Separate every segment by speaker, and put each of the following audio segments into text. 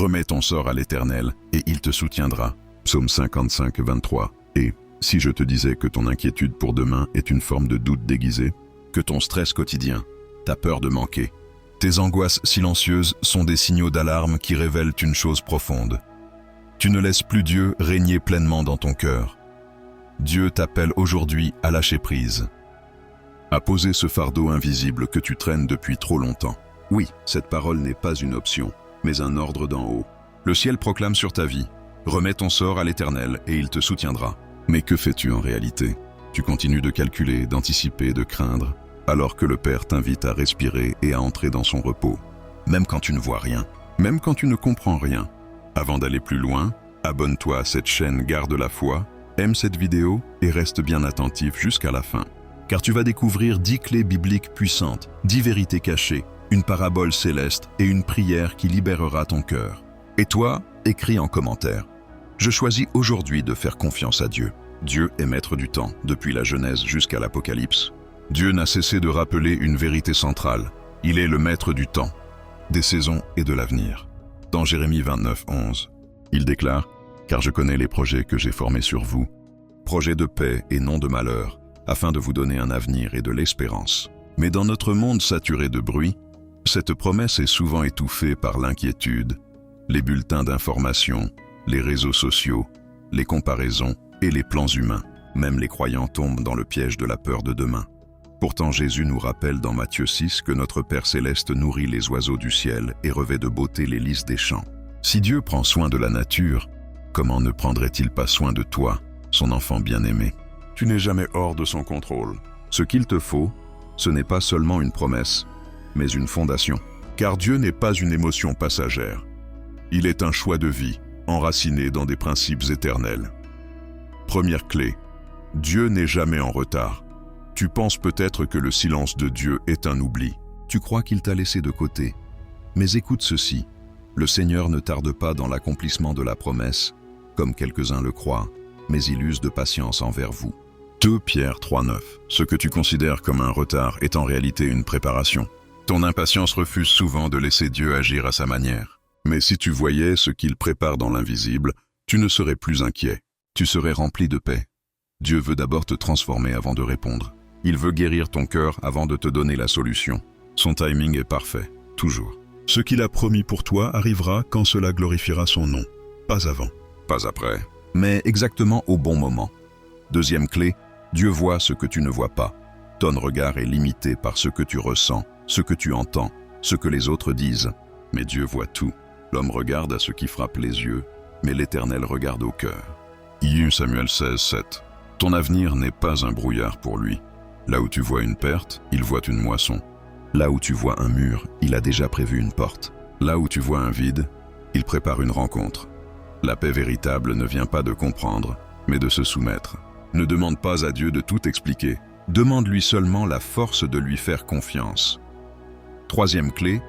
Speaker 1: Remets ton sort à l'Éternel, et il te soutiendra. Psaume 55, 23. Et si je te disais que ton inquiétude pour demain est une forme de doute déguisé, que ton stress quotidien, ta peur de manquer, tes angoisses silencieuses sont des signaux d'alarme qui révèlent une chose profonde. Tu ne laisses plus Dieu régner pleinement dans ton cœur. Dieu t'appelle aujourd'hui à lâcher prise, à poser ce fardeau invisible que tu traînes depuis trop longtemps. Oui, cette parole n'est pas une option, mais un ordre d'en haut. Le ciel proclame sur ta vie: remets ton sort à l'Éternel et il te soutiendra. Mais que fais-tu en réalité? Tu continues de calculer, d'anticiper, de craindre, alors que le Père t'invite à respirer et à entrer dans son repos. Même quand tu ne vois rien, même quand tu ne comprends rien. Avant d'aller plus loin, abonne-toi à cette chaîne Garde la foi, aime cette vidéo et reste bien attentif jusqu'à la fin. Car tu vas découvrir 10 clés bibliques puissantes, 10 vérités cachées, une parabole céleste et une prière qui libérera ton cœur. Et toi, écris en commentaire: je choisis aujourd'hui de faire confiance à Dieu. Dieu est maître du temps, depuis la Genèse jusqu'à l'Apocalypse. Dieu n'a cessé de rappeler une vérité centrale: il est le maître du temps, des saisons et de l'avenir. Dans Jérémie 29, 11, il déclare: car je connais les projets que j'ai formés sur vous, projets de paix et non de malheur, afin de vous donner un avenir et de l'espérance. Mais dans notre monde saturé de bruit, cette promesse est souvent étouffée par l'inquiétude, les bulletins d'information, les réseaux sociaux, les comparaisons et les plans humains. Même les croyants tombent dans le piège de la peur de demain. Pourtant Jésus nous rappelle dans Matthieu 6 que notre Père Céleste nourrit les oiseaux du ciel et revêt de beauté les lys des champs. Si Dieu prend soin de la nature, comment ne prendrait-il pas soin de toi, son enfant bien-aimé? Tu n'es jamais hors de son contrôle. Ce qu'il te faut, ce n'est pas seulement une promesse, mais une fondation. Car Dieu n'est pas une émotion passagère. Il est un choix de vie, enraciné dans des principes éternels. Première clé: Dieu n'est jamais en retard. Tu penses peut-être que le silence de Dieu est un oubli. Tu crois qu'il t'a laissé de côté. Mais écoute ceci: le Seigneur ne tarde pas dans l'accomplissement de la promesse, comme quelques-uns le croient, mais il use de patience envers vous. 2 Pierre 3,9. Ce que tu considères comme un retard est en réalité une préparation. Ton impatience refuse souvent de laisser Dieu agir à sa manière. Mais si tu voyais ce qu'il prépare dans l'invisible, tu ne serais plus inquiet. Tu serais rempli de paix. Dieu veut d'abord te transformer avant de répondre. Il veut guérir ton cœur avant de te donner la solution. Son timing est parfait, toujours. Ce qu'il a promis pour toi arrivera quand cela glorifiera son nom. Pas avant, pas après, mais exactement au bon moment. Deuxième clé: Dieu voit ce que tu ne vois pas. Ton regard est limité par ce que tu ressens, ce que tu entends, ce que les autres disent. Mais Dieu voit tout. L'homme regarde à ce qui frappe les yeux, mais l'Éternel regarde au cœur. 1 Samuel 16, 7. Ton avenir n'est pas un brouillard pour lui. Là où tu vois une perte, il voit une moisson. Là où tu vois un mur, il a déjà prévu une porte. Là où tu vois un vide, il prépare une rencontre. La paix véritable ne vient pas de comprendre, mais de se soumettre. Ne demande pas à Dieu de tout expliquer. Demande-lui seulement la force de lui faire confiance. Troisième clé: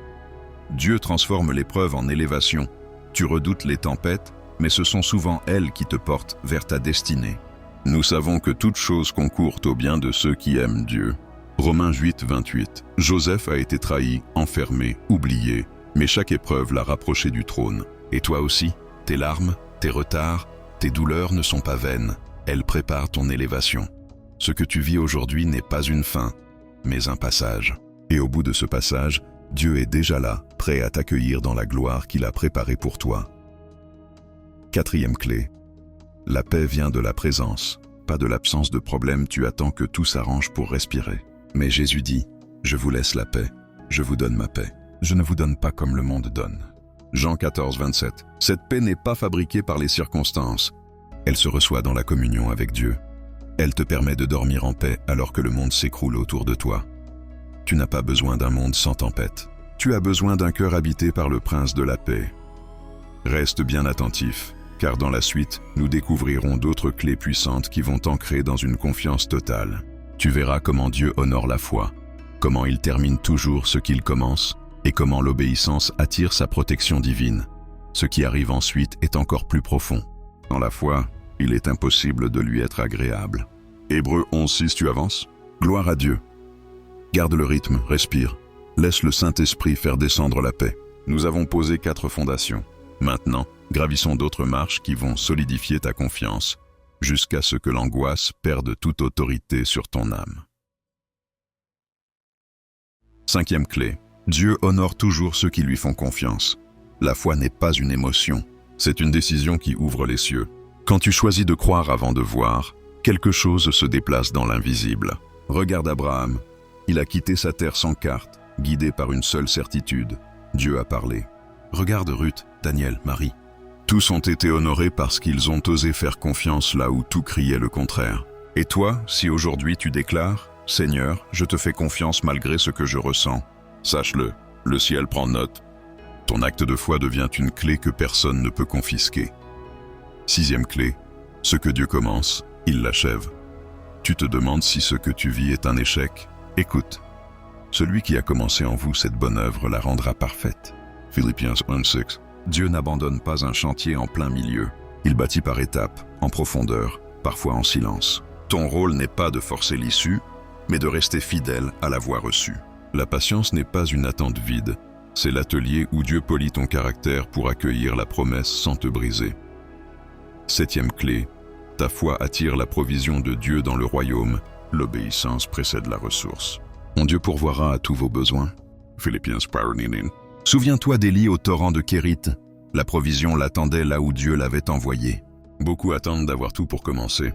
Speaker 1: Dieu transforme l'épreuve en élévation. Tu redoutes les tempêtes, mais ce sont souvent elles qui te portent vers ta destinée. Nous savons que toute chose concourt au bien de ceux qui aiment Dieu. Romains 8, 28. Joseph a été trahi, enfermé, oublié, mais chaque épreuve l'a rapproché du trône. Et toi aussi, tes larmes, tes retards, tes douleurs ne sont pas vaines. Elles préparent ton élévation. Ce que tu vis aujourd'hui n'est pas une fin, mais un passage. Et au bout de ce passage, Dieu est déjà là, prêt à t'accueillir dans la gloire qu'il a préparée pour toi. Quatrième clé: la paix vient de la présence, pas de l'absence de problème. Tu attends que tout s'arrange pour respirer. Mais Jésus dit: je vous laisse la paix, je vous donne ma paix. Je ne vous donne pas comme le monde donne. Jean 14, 27. Cette paix n'est pas fabriquée par les circonstances. Elle se reçoit dans la communion avec Dieu. Elle te permet de dormir en paix alors que le monde s'écroule autour de toi. Tu n'as pas besoin d'un monde sans tempête. Tu as besoin d'un cœur habité par le Prince de la paix. Reste bien attentif, car dans la suite, nous découvrirons d'autres clés puissantes qui vont t'ancrer dans une confiance totale. Tu verras comment Dieu honore la foi, comment il termine toujours ce qu'il commence, et comment l'obéissance attire sa protection divine. Ce qui arrive ensuite est encore plus profond. Dans la foi, il est impossible de lui être agréable. Hébreux 11, 6, tu avances? Gloire à Dieu. Garde le rythme, respire. Laisse le Saint-Esprit faire descendre la paix. Nous avons posé 4 fondations. Maintenant, gravissons d'autres marches qui vont solidifier ta confiance, jusqu'à ce que l'angoisse perde toute autorité sur ton âme. 5e clé. Dieu honore toujours ceux qui lui font confiance. La foi n'est pas une émotion, c'est une décision qui ouvre les cieux. Quand tu choisis de croire avant de voir, quelque chose se déplace dans l'invisible. Regarde Abraham, il a quitté sa terre sans carte, guidé par une seule certitude. Dieu a parlé. Regarde Ruth, Daniel, Marie. Tous ont été honorés parce qu'ils ont osé faire confiance là où tout criait le contraire. Et toi, si aujourd'hui tu déclares « Seigneur, je te fais confiance malgré ce que je ressens », sache-le, le ciel prend note. Ton acte de foi devient une clé que personne ne peut confisquer. 6e clé. Ce que Dieu commence, il l'achève. Tu te demandes si ce que tu vis est un échec? Écoute. Celui qui a commencé en vous cette bonne œuvre la rendra parfaite. Philippiens 1:6. Dieu n'abandonne pas un chantier en plein milieu. Il bâtit par étapes, en profondeur, parfois en silence. Ton rôle n'est pas de forcer l'issue, mais de rester fidèle à la voie reçue. La patience n'est pas une attente vide, c'est l'atelier où Dieu polit ton caractère pour accueillir la promesse sans te briser. 7e clé. Ta foi attire la provision de Dieu dans le royaume. L'obéissance précède la ressource. Mon Dieu pourvoira à tous vos besoins. Philippiens 4:9. Souviens-toi d'Élie au torrent de Kérit. La provision l'attendait là où Dieu l'avait envoyé. Beaucoup attendent d'avoir tout pour commencer.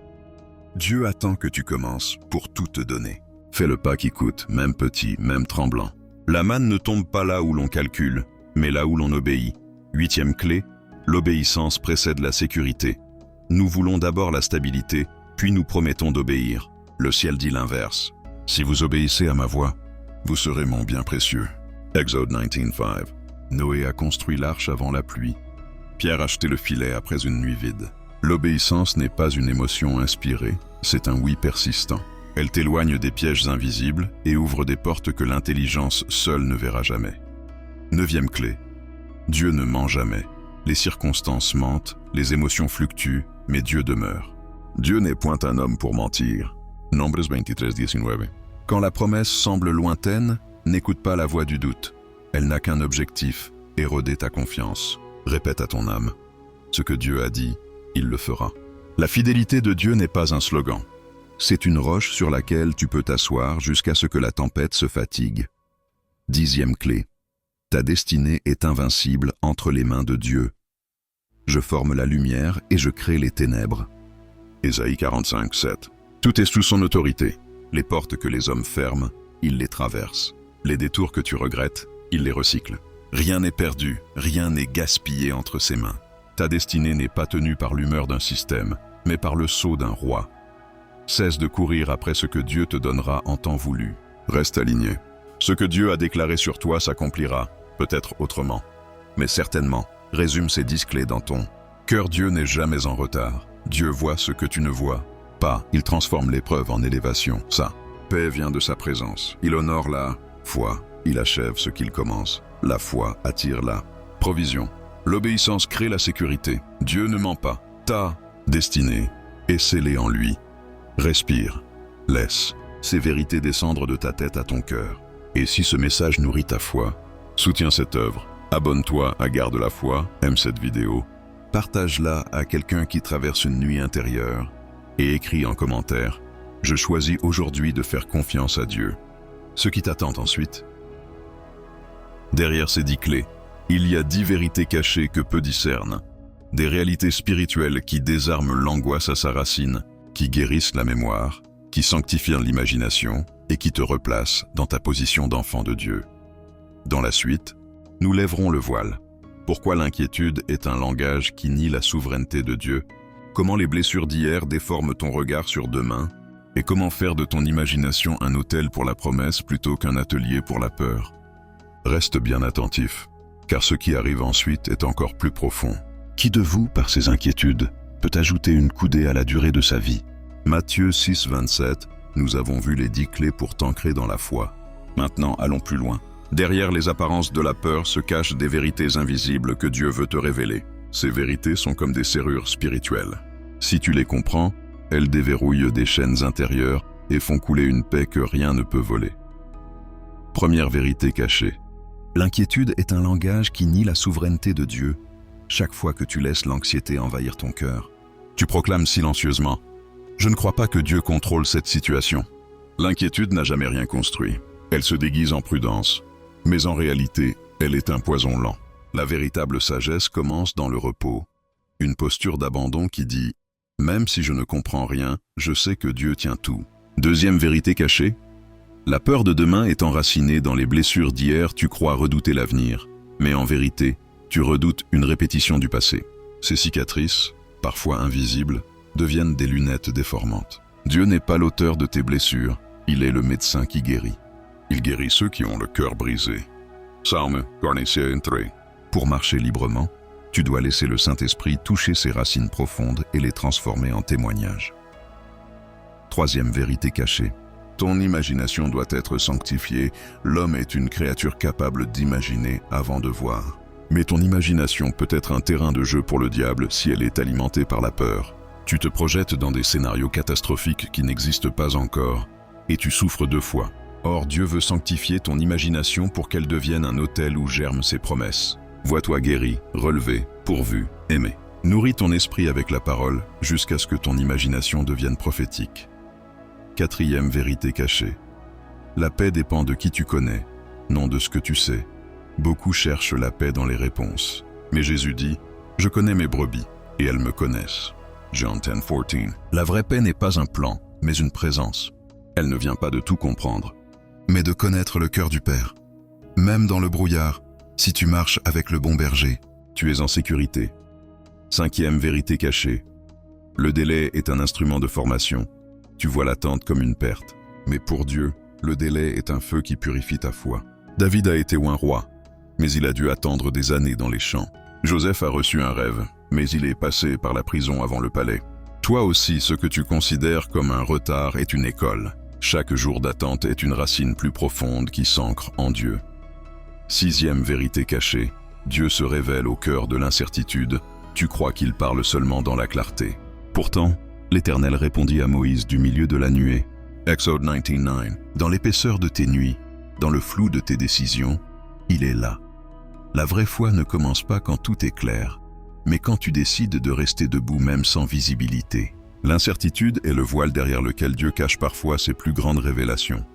Speaker 1: Dieu attend que tu commences pour tout te donner. Fais le pas qui coûte, même petit, même tremblant. La manne ne tombe pas là où l'on calcule, mais là où l'on obéit. 8e clé, l'obéissance précède la sécurité. Nous voulons d'abord la stabilité, puis nous promettons d'obéir. Le ciel dit l'inverse. Si vous obéissez à ma voix, vous serez mon bien précieux. Exode 19:5. Noé a construit l'arche avant la pluie. Pierre a acheté le filet après une nuit vide. L'obéissance n'est pas une émotion inspirée, c'est un oui persistant. Elle t'éloigne des pièges invisibles et ouvre des portes que l'intelligence seule ne verra jamais. 9e clé. Dieu ne ment jamais. Les circonstances mentent, les émotions fluctuent, mais Dieu demeure. Dieu n'est point un homme pour mentir. Nombres 23:19. Quand la promesse semble lointaine, n'écoute pas la voix du doute. Elle n'a qu'un objectif, éroder ta confiance. Répète à ton âme. Ce que Dieu a dit, il le fera. La fidélité de Dieu n'est pas un slogan. C'est une roche sur laquelle tu peux t'asseoir jusqu'à ce que la tempête se fatigue. 10e clé. Ta destinée est invincible entre les mains de Dieu. Je forme la lumière et je crée les ténèbres. Ésaïe 45:7. Tout est sous son autorité. Les portes que les hommes ferment, il les traverse. Les détours que tu regrettes, il les recycle. Rien n'est perdu, rien n'est gaspillé entre ses mains. Ta destinée n'est pas tenue par l'humeur d'un système, mais par le sceau d'un roi. Cesse de courir après ce que Dieu te donnera en temps voulu. Reste aligné. Ce que Dieu a déclaré sur toi s'accomplira, peut-être autrement. Mais certainement, résume ces 10 clés dans ton cœur. Dieu n'est jamais en retard. Dieu voit ce que tu ne vois pas. Il transforme l'épreuve en élévation. Sa paix vient de sa présence. Il honore la foi. Il achève ce qu'il commence. La foi attire la provision. L'obéissance crée la sécurité. Dieu ne ment pas. Ta destinée est scellée en lui. Respire. Laisse ces vérités descendre de ta tête à ton cœur. Et si ce message nourrit ta foi, soutiens cette œuvre. Abonne-toi à Garde la foi, aime cette vidéo, partage-la à quelqu'un qui traverse une nuit intérieure et écris en commentaire « Je choisis aujourd'hui de faire confiance à Dieu ». Ce qui t'attend ensuite. Derrière ces 10 clés, il y a 10 vérités cachées que peu discernent. Des réalités spirituelles qui désarment l'angoisse à sa racine, qui guérissent la mémoire, qui sanctifient l'imagination et qui te replacent dans ta position d'enfant de Dieu. Dans la suite, nous lèverons le voile. Pourquoi l'inquiétude est un langage qui nie la souveraineté de Dieu? Comment les blessures d'hier déforment ton regard sur demain? Et comment faire de ton imagination un autel pour la promesse plutôt qu'un atelier pour la peur? Reste bien attentif, car ce qui arrive ensuite est encore plus profond. Qui de vous, par ses inquiétudes, peut ajouter une coudée à la durée de sa vie? Matthieu 6:27, nous avons vu les 10 clés pour t'ancrer dans la foi. Maintenant, allons plus loin. Derrière les apparences de la peur se cachent des vérités invisibles que Dieu veut te révéler. Ces vérités sont comme des serrures spirituelles. Si tu les comprends, elles déverrouillent des chaînes intérieures et font couler une paix que rien ne peut voler. Première vérité cachée. L'inquiétude est un langage qui nie la souveraineté de Dieu. chaque fois que tu laisses l'anxiété envahir ton cœur. Tu proclames silencieusement « Je ne crois pas que Dieu contrôle cette situation ». L'inquiétude n'a jamais rien construit. Elle se déguise en prudence. Mais en réalité, elle est un poison lent. La véritable sagesse commence dans le repos. Une posture d'abandon qui dit « Même si je ne comprends rien, je sais que Dieu tient tout ». Deuxième vérité cachée. La peur de demain est enracinée dans les blessures d'hier, tu crois redouter l'avenir. Mais en vérité, tu redoutes une répétition du passé. Ces cicatrices, parfois invisibles, deviennent des lunettes déformantes. Dieu n'est pas l'auteur de tes blessures, il est le médecin qui guérit. Il guérit ceux qui ont le cœur brisé. Psaume 45:3. Pour marcher librement, tu dois laisser le Saint-Esprit toucher ses racines profondes et les transformer en témoignages. Troisième vérité cachée. Ton imagination doit être sanctifiée. L'homme est une créature capable d'imaginer avant de voir. Mais ton imagination peut être un terrain de jeu pour le diable si elle est alimentée par la peur. Tu te projettes dans des scénarios catastrophiques qui n'existent pas encore, et tu souffres 2 fois. Or, Dieu veut sanctifier ton imagination pour qu'elle devienne un autel où germent ses promesses. Vois-toi guéri, relevé, pourvu, aimé. Nourris ton esprit avec la parole jusqu'à ce que ton imagination devienne prophétique. Quatrième vérité cachée. La paix dépend de qui tu connais, non de ce que tu sais. Beaucoup cherchent la paix dans les réponses. Mais Jésus dit, « Je connais mes brebis, et elles me connaissent. » John 10:14. La vraie paix n'est pas un plan, mais une présence. Elle ne vient pas de tout comprendre, mais de connaître le cœur du Père. Même dans le brouillard, si tu marches avec le bon berger, tu es en sécurité. Cinquième vérité cachée. Le délai est un instrument de formation. Tu vois l'attente comme une perte. Mais pour Dieu, le délai est un feu qui purifie ta foi. David a été un roi, mais il a dû attendre des années dans les champs. Joseph a reçu un rêve, mais il est passé par la prison avant le palais. Toi aussi, ce que tu considères comme un retard est une école. Chaque jour d'attente est une racine plus profonde qui s'ancre en Dieu. Sixième vérité cachée. Dieu se révèle au cœur de l'incertitude. Tu crois qu'il parle seulement dans la clarté. Pourtant, l'Éternel répondit à Moïse du milieu de la nuée. Exode 19:9. Dans l'épaisseur de tes nuits, dans le flou de tes décisions, il est là. La vraie foi ne commence pas quand tout est clair, mais quand tu décides de rester debout même sans visibilité. L'incertitude est le voile derrière lequel Dieu cache parfois ses plus grandes révélations.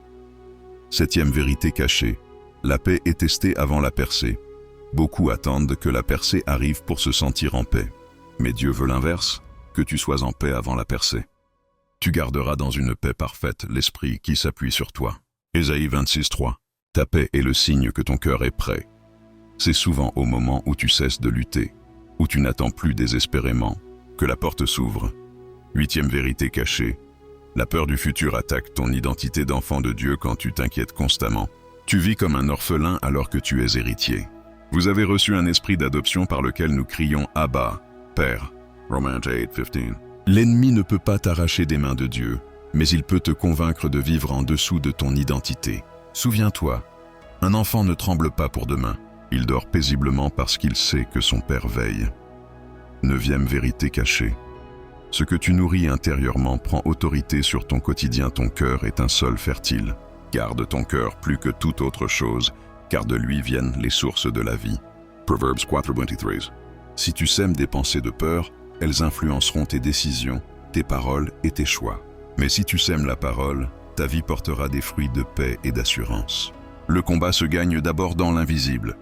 Speaker 1: Septième vérité cachée. La paix est testée avant la percée. Beaucoup attendent que la percée arrive pour se sentir en paix. Mais Dieu veut l'inverse, que tu sois en paix avant la percée. Tu garderas dans une paix parfaite l'esprit qui s'appuie sur toi. Ésaïe 26:3. Ta paix est le signe que ton cœur est prêt. C'est souvent au moment où tu cesses de lutter, où tu n'attends plus désespérément, que la porte s'ouvre. Huitième vérité cachée. La peur du futur attaque ton identité d'enfant de Dieu quand tu t'inquiètes constamment. Tu vis comme un orphelin alors que tu es héritier. Vous avez reçu un esprit d'adoption par lequel nous crions « Abba, Père ». Romains 8:15. L'ennemi ne peut pas t'arracher des mains de Dieu, mais il peut te convaincre de vivre en dessous de ton identité. Souviens-toi, un enfant ne tremble pas pour demain. Il dort paisiblement parce qu'il sait que son Père veille. Neuvième vérité cachée. Ce que tu nourris intérieurement prend autorité sur ton quotidien. Ton cœur est un sol fertile. Garde ton cœur plus que toute autre chose, car de lui viennent les sources de la vie. Proverbes 4:23. Si tu sèmes des pensées de peur, elles influenceront tes décisions, tes paroles et tes choix. Mais si tu sèmes la parole, ta vie portera des fruits de paix et d'assurance. Le combat se gagne d'abord dans l'invisible.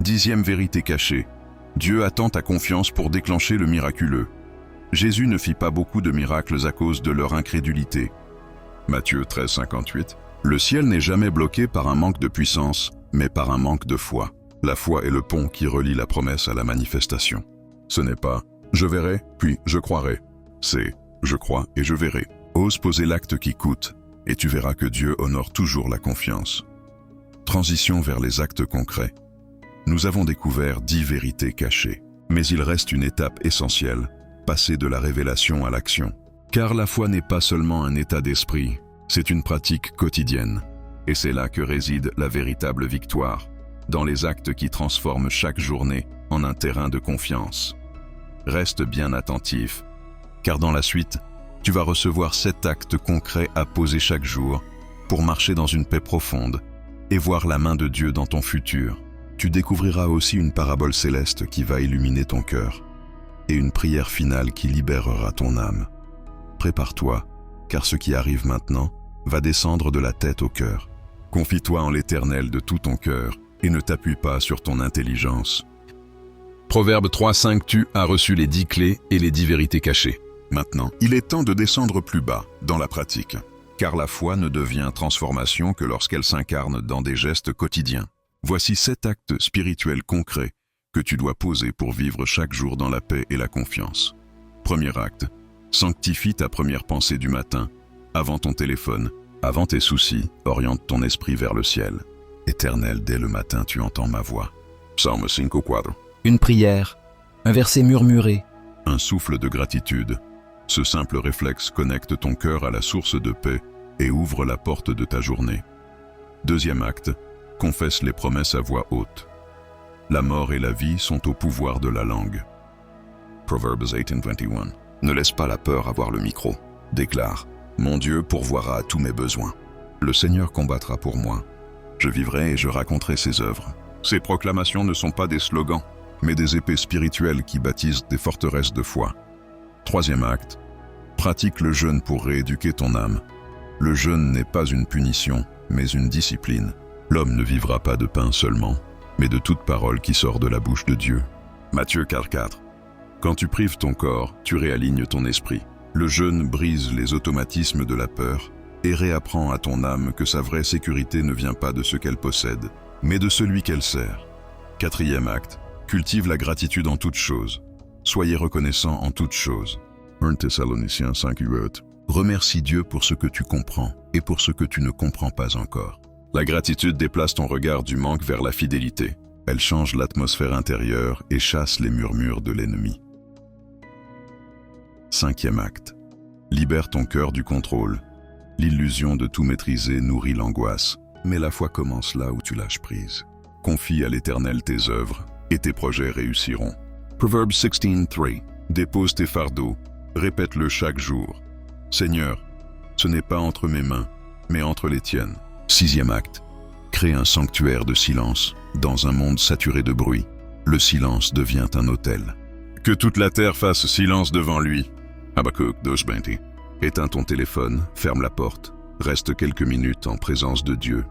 Speaker 1: Dixième vérité cachée. Dieu attend ta confiance pour déclencher le miraculeux. Jésus ne fit pas beaucoup de miracles à cause de leur incrédulité. Matthieu 13:58. Le ciel n'est jamais bloqué par un manque de puissance, mais par un manque de foi. La foi est le pont qui relie la promesse à la manifestation. Ce n'est pas « je verrai, puis je croirai ». C'est « je crois et je verrai ». Ose poser l'acte qui coûte, et tu verras que Dieu honore toujours la confiance. Transition vers les actes concrets. Nous avons découvert 10 vérités cachées, mais il reste une étape essentielle, passer de la révélation à l'action. Car la foi n'est pas seulement un état d'esprit, c'est une pratique quotidienne. Et c'est là que réside la véritable victoire, dans les actes qui transforment chaque journée en un terrain de confiance. Reste bien attentif, car dans la suite, tu vas recevoir 7 actes concrets à poser chaque jour pour marcher dans une paix profonde et voir la main de Dieu dans ton futur. Tu découvriras aussi une parabole céleste qui va illuminer ton cœur et une prière finale qui libérera ton âme. Prépare-toi, car ce qui arrive maintenant va descendre de la tête au cœur. Confie-toi en l'Éternel de tout ton cœur et ne t'appuie pas sur ton intelligence. Proverbe 3:5. Tu as reçu les 10 clés et les 10 vérités cachées. Maintenant, il est temps de descendre plus bas dans la pratique, car la foi ne devient transformation que lorsqu'elle s'incarne dans des gestes quotidiens. Voici 7 actes spirituels concrets que tu dois poser pour vivre chaque jour dans la paix et la confiance. Premier acte, sanctifie ta première pensée du matin, avant ton téléphone, avant tes soucis, oriente ton esprit vers le ciel. Éternel, dès le matin tu entends ma voix. Psaume 5:4.
Speaker 2: Une prière, un verset murmuré,
Speaker 1: Un souffle de gratitude. Ce simple réflexe connecte ton cœur à la source de paix et ouvre la porte de ta journée. Deuxième acte, confesse les promesses à voix haute. La mort et la vie sont au pouvoir de la langue. Proverbs 18:21. Ne laisse pas la peur avoir le micro. Déclare, mon Dieu pourvoira à tous mes besoins. Le Seigneur combattra pour moi. Je vivrai et je raconterai ses œuvres. Ces proclamations ne sont pas des slogans, mais des épées spirituelles qui bâtissent des forteresses de foi. Troisième acte, pratique le jeûne pour rééduquer ton âme. Le jeûne n'est pas une punition, mais une discipline. L'homme ne vivra pas de pain seulement, mais de toute parole qui sort de la bouche de Dieu. Matthieu 4:4. Quand tu prives ton corps, tu réalignes ton esprit. Le jeûne brise les automatismes de la peur et réapprend à ton âme que sa vraie sécurité ne vient pas de ce qu'elle possède, mais de celui qu'elle sert. Quatrième acte, cultive la gratitude en toutes choses. Soyez reconnaissant en toutes choses. 1 Thessaloniciens 5:8. Remercie Dieu pour ce que tu comprends et pour ce que tu ne comprends pas encore. La gratitude déplace ton regard du manque vers la fidélité. Elle change l'atmosphère intérieure et chasse les murmures de l'ennemi. Cinquième acte. Libère ton cœur du contrôle. L'illusion de tout maîtriser nourrit l'angoisse, mais la foi commence là où tu lâches prise. Confie à l'Éternel tes œuvres et tes projets réussiront. Proverbs 16:3. Dépose tes fardeaux, répète-le chaque jour. Seigneur, ce n'est pas entre mes mains, mais entre les tiennes. Sixième acte. Crée un sanctuaire de silence. Dans un monde saturé de bruit, le silence devient un autel. Que toute la terre fasse silence devant lui. Habakkuk 2:20. Éteins ton téléphone, ferme la porte, reste quelques minutes en présence de Dieu.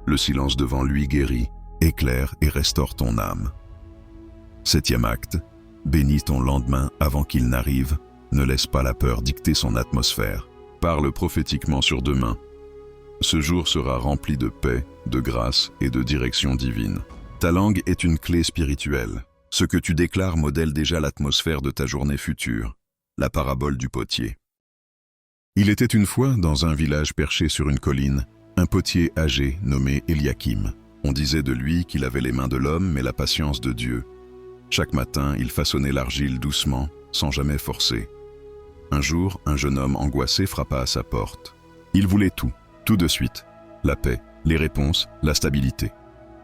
Speaker 1: Le silence devant lui guérit, éclaire et restaure ton âme. Septième acte. Bénis ton lendemain avant qu'il n'arrive. Ne laisse pas la peur dicter son atmosphère. Parle prophétiquement sur demain. Ce jour sera rempli de paix, de grâce et de direction divine. Ta langue est une clé spirituelle. Ce que tu déclares modèle déjà l'atmosphère de ta journée future. La parabole du potier. Il était une fois, dans un village perché sur une colline, un potier âgé nommé Eliakim. On disait de lui qu'il avait les mains de l'homme mais la patience de Dieu. Chaque matin, il façonnait l'argile doucement, sans jamais forcer. Un jour, un jeune homme angoissé frappa à sa porte. Il voulait tout de suite. La paix, les réponses, la stabilité.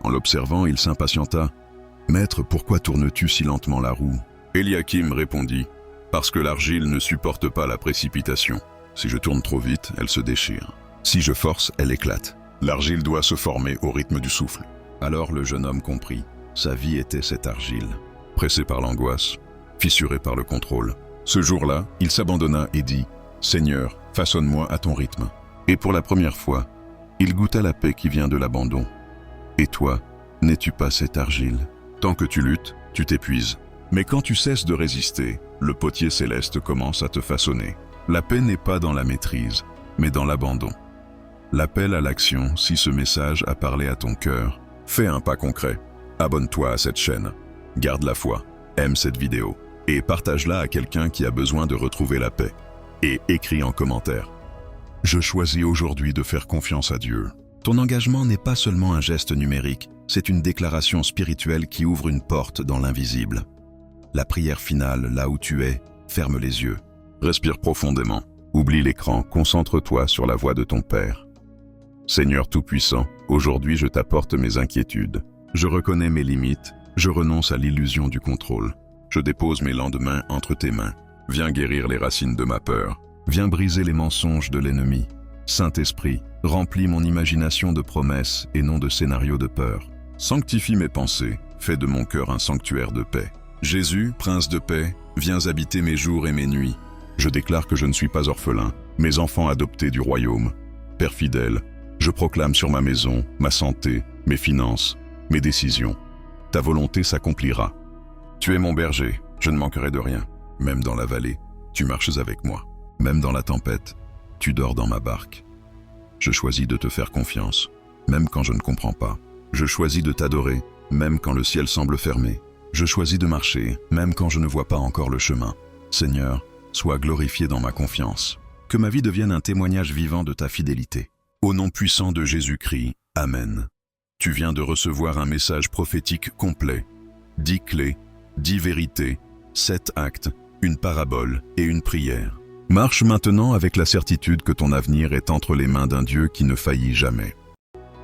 Speaker 1: En l'observant, il s'impatienta. « Maître, pourquoi tournes-tu si lentement la roue ?» Eliakim répondit. « Parce que l'argile ne supporte pas la précipitation. Si je tourne trop vite, elle se déchire. Si je force, elle éclate. L'argile doit se former au rythme du souffle. » Alors le jeune homme comprit. Sa vie était cette argile. Pressé par l'angoisse, fissuré par le contrôle. Ce jour-là, il s'abandonna et dit « Seigneur, façonne-moi à ton rythme. » Et pour la première fois, il goûta la paix qui vient de l'abandon. Et toi, n'es-tu pas cette argile? Tant que tu luttes, tu t'épuises. Mais quand tu cesses de résister, le potier céleste commence à te façonner. La paix n'est pas dans la maîtrise, mais dans l'abandon. L'appel à l'action, si ce message a parlé à ton cœur, fais un pas concret. Abonne-toi à cette chaîne. Garde la foi, aime cette vidéo et partage-la à quelqu'un qui a besoin de retrouver la paix. Et écris en commentaire. Je choisis aujourd'hui de faire confiance à Dieu. Ton engagement n'est pas seulement un geste numérique, c'est une déclaration spirituelle qui ouvre une porte dans l'invisible. La prière finale, là où tu es, ferme les yeux. Respire profondément, oublie l'écran, concentre-toi sur la voix de ton Père. Seigneur Tout-Puissant, aujourd'hui je t'apporte mes inquiétudes. Je reconnais mes limites, je renonce à l'illusion du contrôle. Je dépose mes lendemains entre tes mains. Viens guérir les racines de ma peur. Viens briser les mensonges de l'ennemi. Saint-Esprit, remplis mon imagination de promesses et non de scénarios de peur. Sanctifie mes pensées, fais de mon cœur un sanctuaire de paix. Jésus, Prince de paix, viens habiter mes jours et mes nuits. Je déclare que je ne suis pas orphelin, mes enfants adoptés du royaume. Père fidèle, je proclame sur ma maison, ma santé, mes finances, mes décisions. Ta volonté s'accomplira. Tu es mon berger, je ne manquerai de rien. Même dans la vallée, tu marches avec moi. Même dans la tempête, tu dors dans ma barque. Je choisis de te faire confiance, même quand je ne comprends pas. Je choisis de t'adorer, même quand le ciel semble fermé. Je choisis de marcher, même quand je ne vois pas encore le chemin. Seigneur, sois glorifié dans ma confiance. Que ma vie devienne un témoignage vivant de ta fidélité. Au nom puissant de Jésus-Christ, Amen. Tu viens de recevoir un message prophétique complet. 10 clés, 10 vérités, 7 actes, une parabole et une prière. Marche maintenant avec la certitude que ton avenir est entre les mains d'un Dieu qui ne faillit jamais.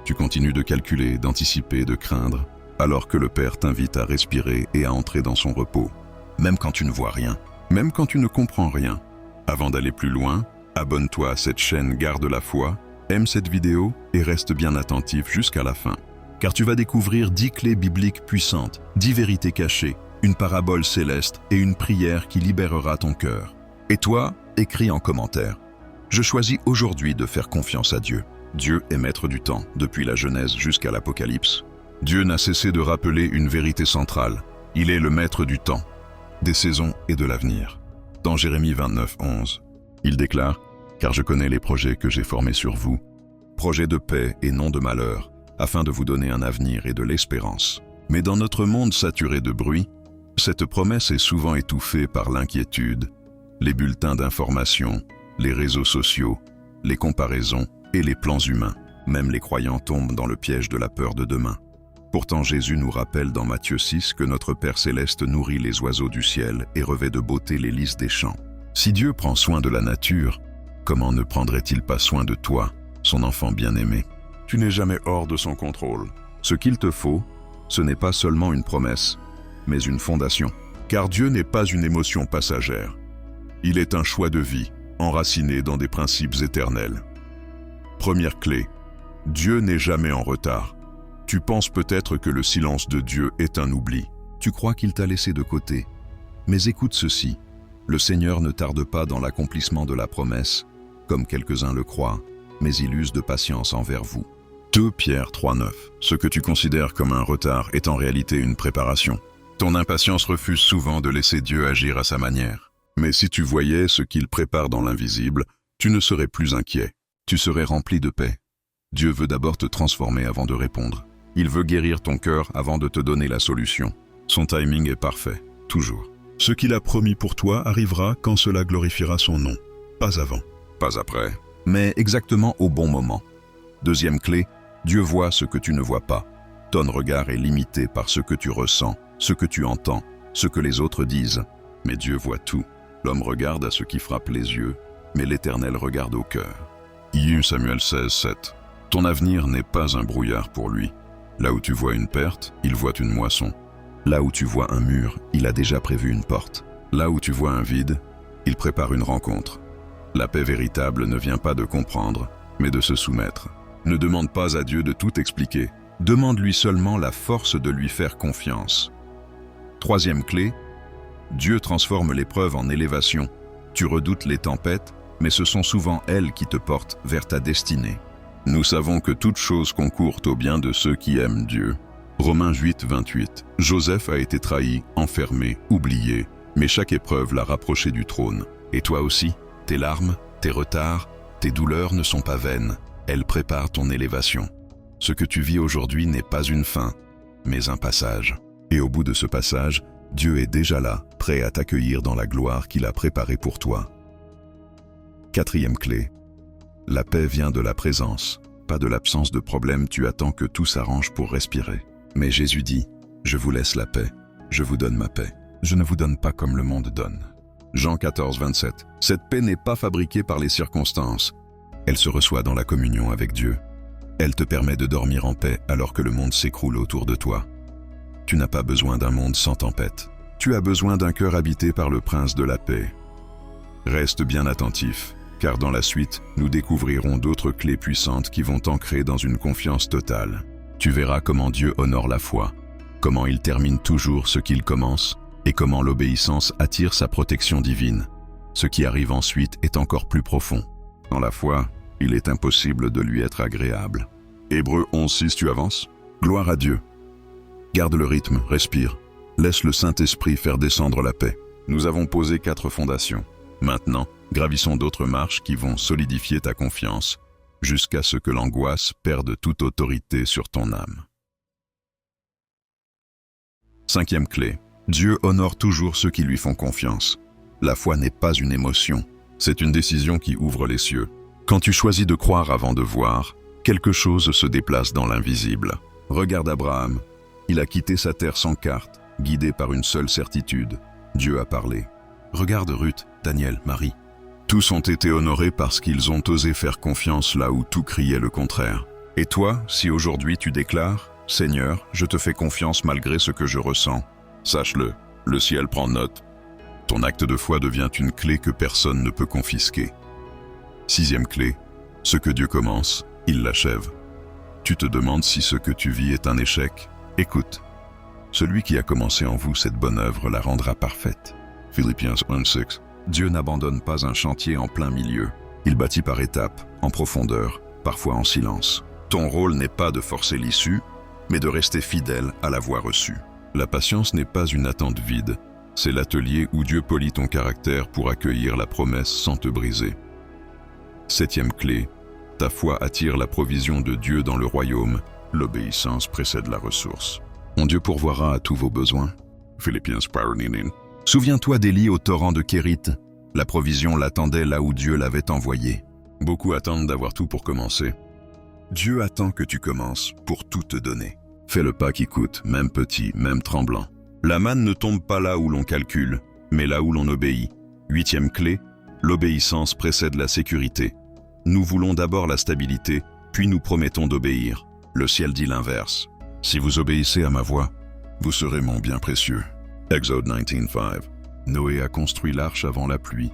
Speaker 1: Tu continues de calculer, d'anticiper, de craindre, alors que le Père t'invite à respirer et à entrer dans son repos. Même quand tu ne vois rien, même quand tu ne comprends rien. Avant d'aller plus loin, abonne-toi à cette chaîne Garde la foi, aime cette vidéo et reste bien attentif jusqu'à la fin. Car tu vas découvrir 10 clés bibliques puissantes, 10 vérités cachées, une parabole céleste et une prière qui libérera ton cœur. Et toi, écris en commentaire. Je choisis aujourd'hui de faire confiance à Dieu. Dieu est maître du temps, depuis la Genèse jusqu'à l'Apocalypse. Dieu n'a cessé de rappeler une vérité centrale. Il est le maître du temps, des saisons et de l'avenir. Dans Jérémie 29, 11, il déclare « Car je connais les projets que j'ai formés sur vous, projets de paix et non de malheur, afin de vous donner un avenir et de l'espérance. » Mais dans notre monde saturé de bruit, cette promesse est souvent étouffée par l'inquiétude, les bulletins d'information, les réseaux sociaux, les comparaisons et les plans humains. Même les croyants tombent dans le piège de la peur de demain. Pourtant Jésus nous rappelle dans Matthieu 6 que notre Père céleste nourrit les oiseaux du ciel et revêt de beauté les lys des champs. Si Dieu prend soin de la nature, comment ne prendrait-il pas soin de toi, son enfant bien-aimé? Tu n'es jamais hors de son contrôle. Ce qu'il te faut, ce n'est pas seulement une promesse, mais une fondation. Car Dieu n'est pas une émotion passagère. Il est un choix de vie, enraciné dans des principes éternels. Première clé, Dieu n'est jamais en retard. Tu penses peut-être que le silence de Dieu est un oubli. Tu crois qu'il t'a laissé de côté. Mais écoute ceci, le Seigneur ne tarde pas dans l'accomplissement de la promesse, comme quelques-uns le croient, mais il use de patience envers vous. 2 Pierre 3,9. Ce que tu considères comme un retard est en réalité une préparation. Ton impatience refuse souvent de laisser Dieu agir à sa manière. Mais si tu voyais ce qu'il prépare dans l'invisible, tu ne serais plus inquiet. Tu serais rempli de paix. Dieu veut d'abord te transformer avant de répondre. Il veut guérir ton cœur avant de te donner la solution. Son timing est parfait, toujours. Ce qu'il a promis pour toi arrivera quand cela glorifiera son nom. Pas avant, pas après, mais exactement au bon moment. Deuxième clé, Dieu voit ce que tu ne vois pas. Ton regard est limité par ce que tu ressens, ce que tu entends, ce que les autres disent. Mais Dieu voit tout. L'homme regarde à ce qui frappe les yeux, mais l'Éternel regarde au cœur. 1 Samuel 16, 7. Ton avenir n'est pas un brouillard pour lui. Là où tu vois une perte, il voit une moisson. Là où tu vois un mur, il a déjà prévu une porte. Là où tu vois un vide, il prépare une rencontre. La paix véritable ne vient pas de comprendre, mais de se soumettre. Ne demande pas à Dieu de tout expliquer. Demande-lui seulement la force de lui faire confiance. Troisième clé, Dieu transforme l'épreuve en élévation. Tu redoutes les tempêtes, mais ce sont souvent elles qui te portent vers ta destinée. Nous savons que toute chose concourt au bien de ceux qui aiment Dieu. Romains 8, 28. Joseph a été trahi, enfermé, oublié, mais chaque épreuve l'a rapproché du trône. Et toi aussi, tes larmes, tes retards, tes douleurs ne sont pas vaines. Elles préparent ton élévation. Ce que tu vis aujourd'hui n'est pas une fin, mais un passage. Et au bout de ce passage, Dieu est déjà là, prêt à t'accueillir dans la gloire qu'il a préparée pour toi. Quatrième clé. La paix vient de la présence, pas de l'absence de problème. Tu attends que tout s'arrange pour respirer. Mais Jésus dit, « Je vous laisse la paix, je vous donne ma paix. Je ne vous donne pas comme le monde donne. » Jean 14, 27. Cette paix n'est pas fabriquée par les circonstances. Elle se reçoit dans la communion avec Dieu. Elle te permet de dormir en paix alors que le monde s'écroule autour de toi. Tu n'as pas besoin d'un monde sans tempête. Tu as besoin d'un cœur habité par le Prince de la paix. Reste bien attentif, car dans la suite, nous découvrirons d'autres clés puissantes qui vont t'ancrer dans une confiance totale. Tu verras comment Dieu honore la foi, comment il termine toujours ce qu'il commence, et comment l'obéissance attire sa protection divine. Ce qui arrive ensuite est encore plus profond. Dans la foi, il est impossible de lui être agréable. Hébreux 11:6, tu avances? Gloire à Dieu. Garde le rythme, respire. Laisse le Saint-Esprit faire descendre la paix. Nous avons posé 4 fondations. Maintenant, gravissons d'autres marches qui vont solidifier ta confiance, jusqu'à ce que l'angoisse perde toute autorité sur ton âme. 5e clé. Dieu honore toujours ceux qui lui font confiance. La foi n'est pas une émotion, c'est une décision qui ouvre les cieux. Quand tu choisis de croire avant de voir, quelque chose se déplace dans l'invisible. Regarde Abraham. Il a quitté sa terre sans carte, guidé par une seule certitude. Dieu a parlé. Regarde Ruth, Daniel, Marie. Tous ont été honorés parce qu'ils ont osé faire confiance là où tout criait le contraire. Et toi, si aujourd'hui tu déclares « Seigneur, je te fais confiance malgré ce que je ressens », sache-le, le ciel prend note. Ton acte de foi devient une clé que personne ne peut confisquer. 6e clé. Ce que Dieu commence, il l'achève. Tu te demandes si ce que tu vis est un échec? Écoute. Celui qui a commencé en vous cette bonne œuvre la rendra parfaite. Philippiens 1:6. Dieu n'abandonne pas un chantier en plein milieu. Il bâtit par étapes, en profondeur, parfois en silence. Ton rôle n'est pas de forcer l'issue, mais de rester fidèle à la voie reçue. La patience n'est pas une attente vide, c'est l'atelier où Dieu polit ton caractère pour accueillir la promesse sans te briser. 7e clé. Ta foi attire la provision de Dieu dans le royaume, l'obéissance précède la ressource. Mon Dieu pourvoira à tous vos besoins. Philippiens 4:9. Souviens-toi d'Élie au torrent de Kérit. La provision l'attendait là où Dieu l'avait envoyé. Beaucoup attendent d'avoir tout pour commencer. Dieu attend que tu commences pour tout te donner. Fais le pas qui coûte, même petit, même tremblant. La manne ne tombe pas là où l'on calcule, mais là où l'on obéit. 8e clé, l'obéissance précède la sécurité. Nous voulons d'abord la stabilité, puis nous promettons d'obéir. Le ciel dit l'inverse. Si vous obéissez à ma voix, vous serez mon bien précieux. Exode 19:5. Noé a construit l'arche avant la pluie.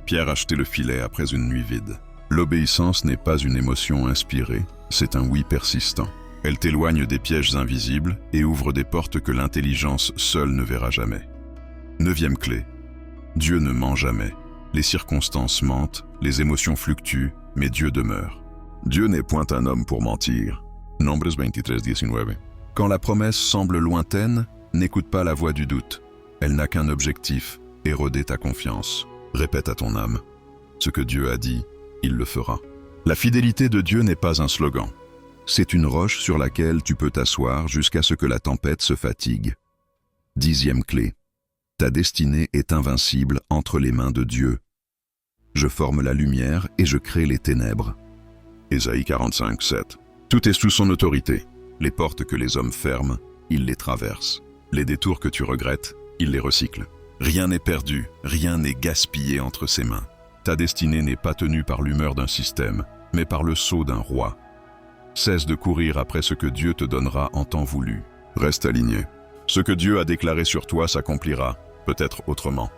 Speaker 1: Pierre a acheté le filet après une nuit vide. L'obéissance n'est pas une émotion inspirée, c'est un oui persistant. Elle t'éloigne des pièges invisibles et ouvre des portes que l'intelligence seule ne verra jamais. 9e clé. Dieu ne ment jamais. Les circonstances mentent, les émotions fluctuent, mais Dieu demeure. Dieu n'est point un homme pour mentir. Nombres 23:19. Quand la promesse semble lointaine, n'écoute pas la voix du doute. Elle n'a qu'un objectif, éroder ta confiance. Répète à ton âme. Ce que Dieu a dit, il le fera. La fidélité de Dieu n'est pas un slogan. C'est une roche sur laquelle tu peux t'asseoir jusqu'à ce que la tempête se fatigue. 10e clé. Ta destinée est invincible entre les mains de Dieu. Je forme la lumière et je crée les ténèbres. Ésaïe 45:7. Tout est sous son autorité. Les portes que les hommes ferment, il les traverse. Les détours que tu regrettes, il les recycle. Rien n'est perdu, rien n'est gaspillé entre ses mains. Ta destinée n'est pas tenue par l'humeur d'un système, mais par le sceau d'un roi. Cesse de courir après ce que Dieu te donnera en temps voulu. Reste aligné. Ce que Dieu a déclaré sur toi s'accomplira, peut-être autrement.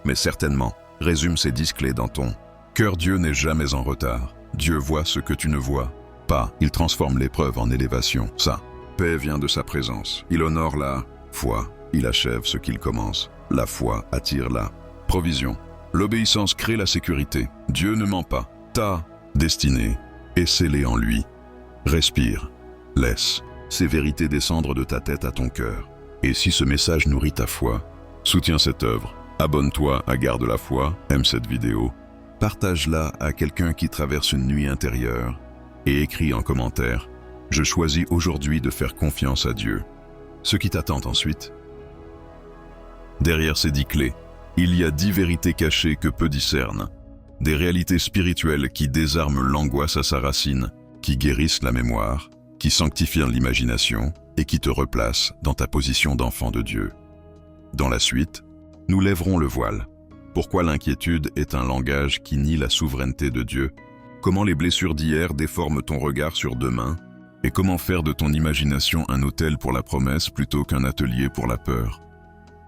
Speaker 1: Mais certainement, résume ces 10 clés dans ton cœur. Dieu n'est jamais en retard. Dieu voit ce que tu ne vois pas. Il transforme l'épreuve en élévation. Sa paix vient de sa présence. Il honore la foi. Il achève ce qu'il commence. La foi attire la provision. L'obéissance crée la sécurité. Dieu ne ment pas. Ta destinée est scellée en lui. Respire. Laisse ces vérités descendre de ta tête à ton cœur. Et si ce message nourrit ta foi, soutiens cette œuvre. Abonne-toi à Garde la foi, aime cette vidéo, partage-la à quelqu'un qui traverse une nuit intérieure et écris en commentaire « Je choisis aujourd'hui de faire confiance à Dieu ». Ce qui t'attend ensuite. Derrière ces 10 clés, il y a 10 vérités cachées que peu discernent. Des réalités spirituelles qui désarment l'angoisse à sa racine, qui guérissent la mémoire, qui sanctifient l'imagination et qui te replacent dans ta position d'enfant de Dieu. Dans la suite, nous lèverons le voile. Pourquoi l'inquiétude est un langage qui nie la souveraineté de Dieu? Comment les blessures d'hier déforment ton regard sur demain? Et comment faire de ton imagination un hôtel pour la promesse plutôt qu'un atelier pour la peur?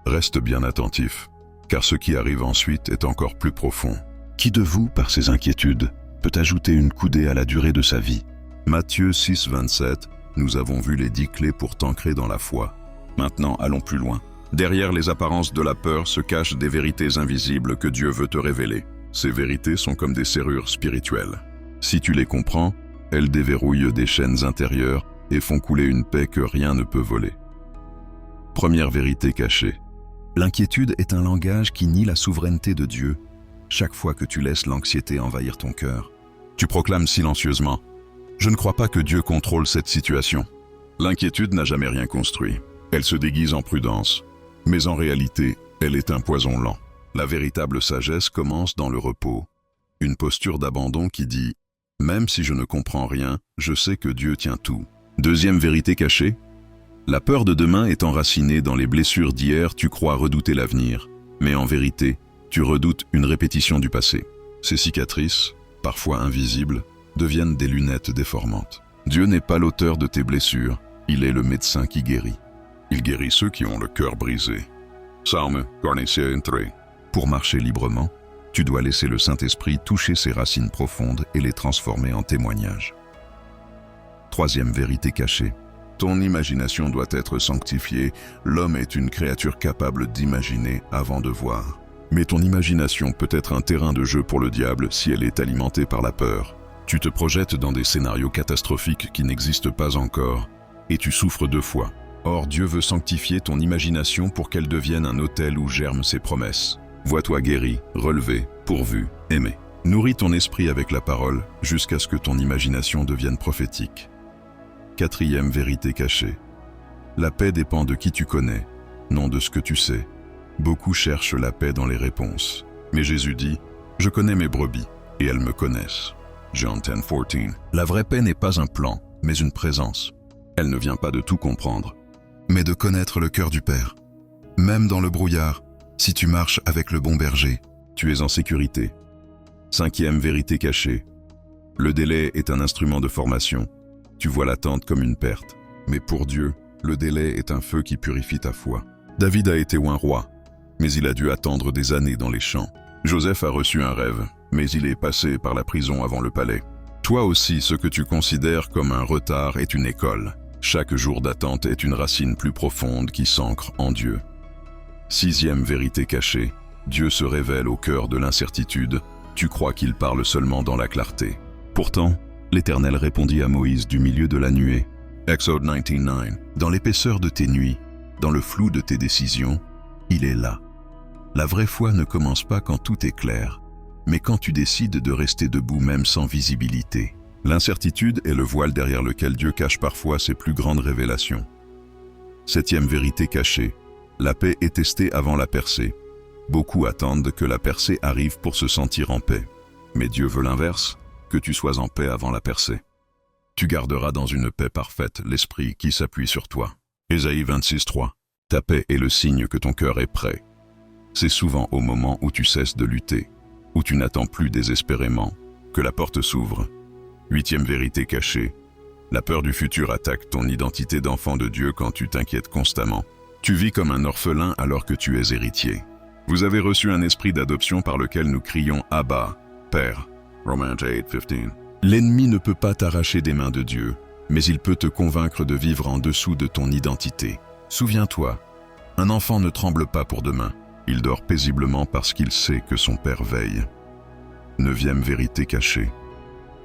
Speaker 1: Reste bien attentif, car ce qui arrive ensuite est encore plus profond. Qui de vous, par ses inquiétudes, peut ajouter une coudée à la durée de sa vie? Matthieu 6:27. Nous avons vu les 10 clés pour t'ancrer dans la foi. Maintenant, allons plus loin. Derrière les apparences de la peur se cachent des vérités invisibles que Dieu veut te révéler. Ces vérités sont comme des serrures spirituelles. Si tu les comprends, elles déverrouillent des chaînes intérieures et font couler une paix que rien ne peut voler. Première vérité cachée. L'inquiétude est un langage qui nie la souveraineté de Dieu. Chaque fois que tu laisses l'anxiété envahir ton cœur, tu proclames silencieusement « Je ne crois pas que Dieu contrôle cette situation ». L'inquiétude n'a jamais rien construit. Elle se déguise en prudence. Mais en réalité, elle est un poison lent. La véritable sagesse commence dans le repos. Une posture d'abandon qui dit « Même si je ne comprends rien, je sais que Dieu tient tout ». Deuxième vérité cachée. La peur de demain est enracinée dans les blessures d'hier, tu crois redouter l'avenir. Mais en vérité, tu redoutes une répétition du passé. Ces cicatrices, parfois invisibles, deviennent des lunettes déformantes. Dieu n'est pas l'auteur de tes blessures, il est le médecin qui guérit. Il guérit ceux qui ont le cœur brisé. Psaume 45:3. Pour marcher librement, tu dois laisser le Saint-Esprit toucher ses racines profondes et les transformer en témoignages. Troisième vérité cachée. Ton imagination doit être sanctifiée. L'homme est une créature capable d'imaginer avant de voir. Mais ton imagination peut être un terrain de jeu pour le diable si elle est alimentée par la peur. Tu te projettes dans des scénarios catastrophiques qui n'existent pas encore, et tu souffres 2 fois. Or, Dieu veut sanctifier ton imagination pour qu'elle devienne un autel où germent ses promesses. Vois-toi guéri, relevé, pourvu, aimé. Nourris ton esprit avec la parole jusqu'à ce que ton imagination devienne prophétique. Quatrième vérité cachée. La paix dépend de qui tu connais, non de ce que tu sais. Beaucoup cherchent la paix dans les réponses. Mais Jésus dit « Je connais mes brebis, et elles me connaissent ». John 10:14. La vraie paix n'est pas un plan, mais une présence. Elle ne vient pas de tout comprendre, mais de connaître le cœur du Père. Même dans le brouillard, si tu marches avec le bon berger, tu es en sécurité. Cinquième vérité cachée. Le délai est un instrument de formation. Tu vois l'attente comme une perte. Mais pour Dieu, le délai est un feu qui purifie ta foi. David a été oint roi, mais il a dû attendre des années dans les champs. Joseph a reçu un rêve, mais il est passé par la prison avant le palais. Toi aussi, ce que tu considères comme un retard est une école. Chaque jour d'attente est une racine plus profonde qui s'ancre en Dieu. Sixième vérité cachée. Dieu se révèle au cœur de l'incertitude. Tu crois qu'il parle seulement dans la clarté. Pourtant, l'Éternel répondit à Moïse du milieu de la nuée. Exode 19:9. Dans l'épaisseur de tes nuits, dans le flou de tes décisions, il est là. La vraie foi ne commence pas quand tout est clair, mais quand tu décides de rester debout même sans visibilité. L'incertitude est le voile derrière lequel Dieu cache parfois ses plus grandes révélations. Septième vérité cachée. La paix est testée avant la percée. Beaucoup attendent que la percée arrive pour se sentir en paix. Mais Dieu veut l'inverse, que tu sois en paix avant la percée. Tu garderas dans une paix parfaite l'esprit qui s'appuie sur toi. Ésaïe 26:3. Ta paix est le signe que ton cœur est prêt. C'est souvent au moment où tu cesses de lutter, où tu n'attends plus désespérément, que la porte s'ouvre. Huitième vérité cachée. La peur du futur attaque ton identité d'enfant de Dieu quand tu t'inquiètes constamment. Tu vis comme un orphelin alors que tu es héritier. Vous avez reçu un esprit d'adoption par lequel nous crions « Abba, Père ». Romains 8:15. L'ennemi ne peut pas t'arracher des mains de Dieu, mais il peut te convaincre de vivre en dessous de ton identité. Souviens-toi, un enfant ne tremble pas pour demain. Il dort paisiblement parce qu'il sait que son Père veille. Neuvième vérité cachée.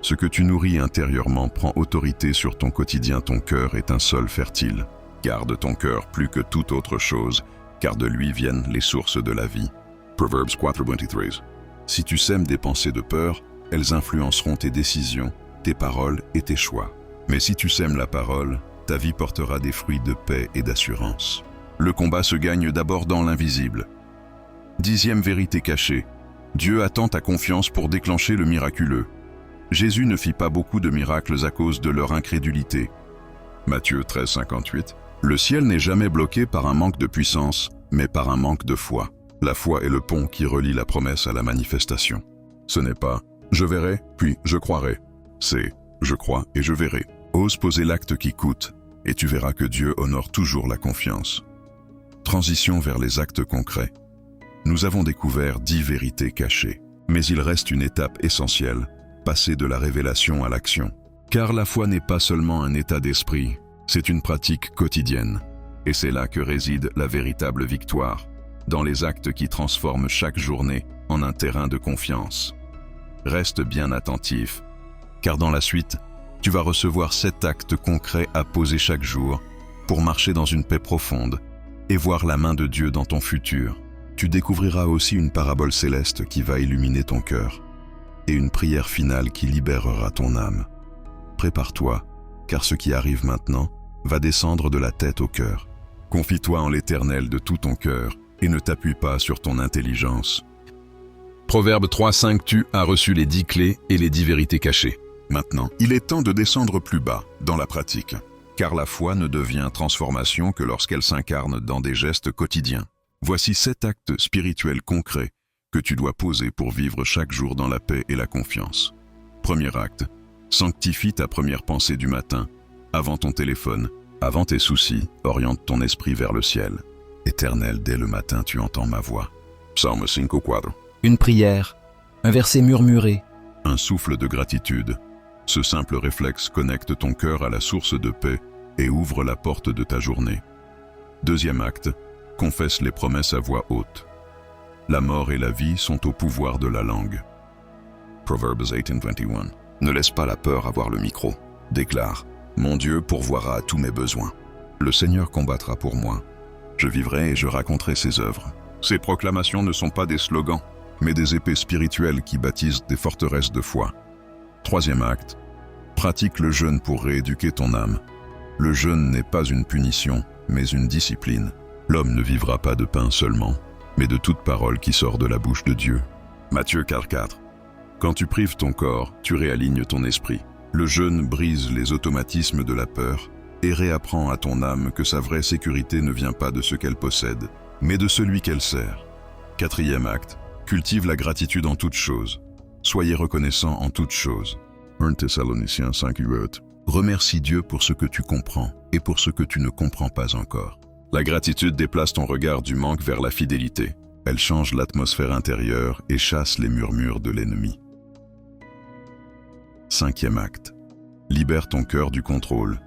Speaker 1: Ce que tu nourris intérieurement prend autorité sur ton quotidien. Ton cœur est un sol fertile. Garde ton cœur plus que toute autre chose, car de lui viennent les sources de la vie. Proverbes 4:23. Si tu sèmes des pensées de peur, elles influenceront tes décisions, tes paroles et tes choix. Mais si tu sèmes la parole, ta vie portera des fruits de paix et d'assurance. Le combat se gagne d'abord dans l'invisible. Dixième vérité cachée. Dieu attend ta confiance pour déclencher le miraculeux. Jésus ne fit pas beaucoup de miracles à cause de leur incrédulité. Matthieu 13:58. Le ciel n'est jamais bloqué par un manque de puissance, mais par un manque de foi. La foi est le pont qui relie la promesse à la manifestation. Ce n'est pas « je verrai, puis je croirai ». C'est « je crois et je verrai ». Ose poser l'acte qui coûte, et tu verras que Dieu honore toujours la confiance. Transition vers les actes concrets. Nous avons découvert 10 vérités cachées, mais il reste une étape essentielle, passer de la révélation à l'action. Car la foi n'est pas seulement un état d'esprit, c'est une pratique quotidienne. Et c'est là que réside la véritable victoire, dans les actes qui transforment chaque journée en un terrain de confiance. Reste bien attentif, car dans la suite, tu vas recevoir 7 actes concrets à poser chaque jour pour marcher dans une paix profonde et voir la main de Dieu dans ton futur. Tu découvriras aussi une parabole céleste qui va illuminer ton cœur et une prière finale qui libérera ton âme. Prépare-toi, car ce qui arrive maintenant va descendre de la tête au cœur. Confie-toi en l'Éternel de tout ton cœur et ne t'appuie pas sur ton intelligence. Proverbe 3:5. Tu as reçu les 10 clés et les 10 vérités cachées. Maintenant, il est temps de descendre plus bas dans la pratique, car la foi ne devient transformation que lorsqu'elle s'incarne dans des gestes quotidiens. Voici 7 actes spirituels concrets que tu dois poser pour vivre chaque jour dans la paix et la confiance. Premier acte, sanctifie ta première pensée du matin, avant ton téléphone, avant tes soucis, oriente ton esprit vers le ciel. Éternel, dès le matin tu entends ma voix. Psaume 5:4.
Speaker 2: Une prière, un verset murmuré,
Speaker 1: Un souffle de gratitude. Ce simple réflexe connecte ton cœur à la source de paix et ouvre la porte de ta journée. Deuxième acte, confesse les promesses à voix haute. La mort et la vie sont au pouvoir de la langue. Proverbs 18:21. Ne laisse pas la peur avoir le micro. Déclare, mon Dieu pourvoira à tous mes besoins. Le Seigneur combattra pour moi. Je vivrai et je raconterai ses œuvres. Ces proclamations ne sont pas des slogans, mais des épées spirituelles qui bâtissent des forteresses de foi. Troisième acte, pratique le jeûne pour rééduquer ton âme. Le jeûne n'est pas une punition, mais une discipline. L'homme ne vivra pas de pain seulement, mais de toute parole qui sort de la bouche de Dieu. Matthieu 4:4. Quand tu prives ton corps, tu réalignes ton esprit. Le jeûne brise les automatismes de la peur et réapprend à ton âme que sa vraie sécurité ne vient pas de ce qu'elle possède, mais de celui qu'elle sert. Quatrième acte, cultive la gratitude en toutes choses. Soyez reconnaissant en toutes choses. 1 Thessaloniciens 5:8. Remercie Dieu pour ce que tu comprends et pour ce que tu ne comprends pas encore. La gratitude déplace ton regard du manque vers la fidélité. Elle change l'atmosphère intérieure et chasse les murmures de l'ennemi. Cinquième acte. Libère ton cœur du contrôle.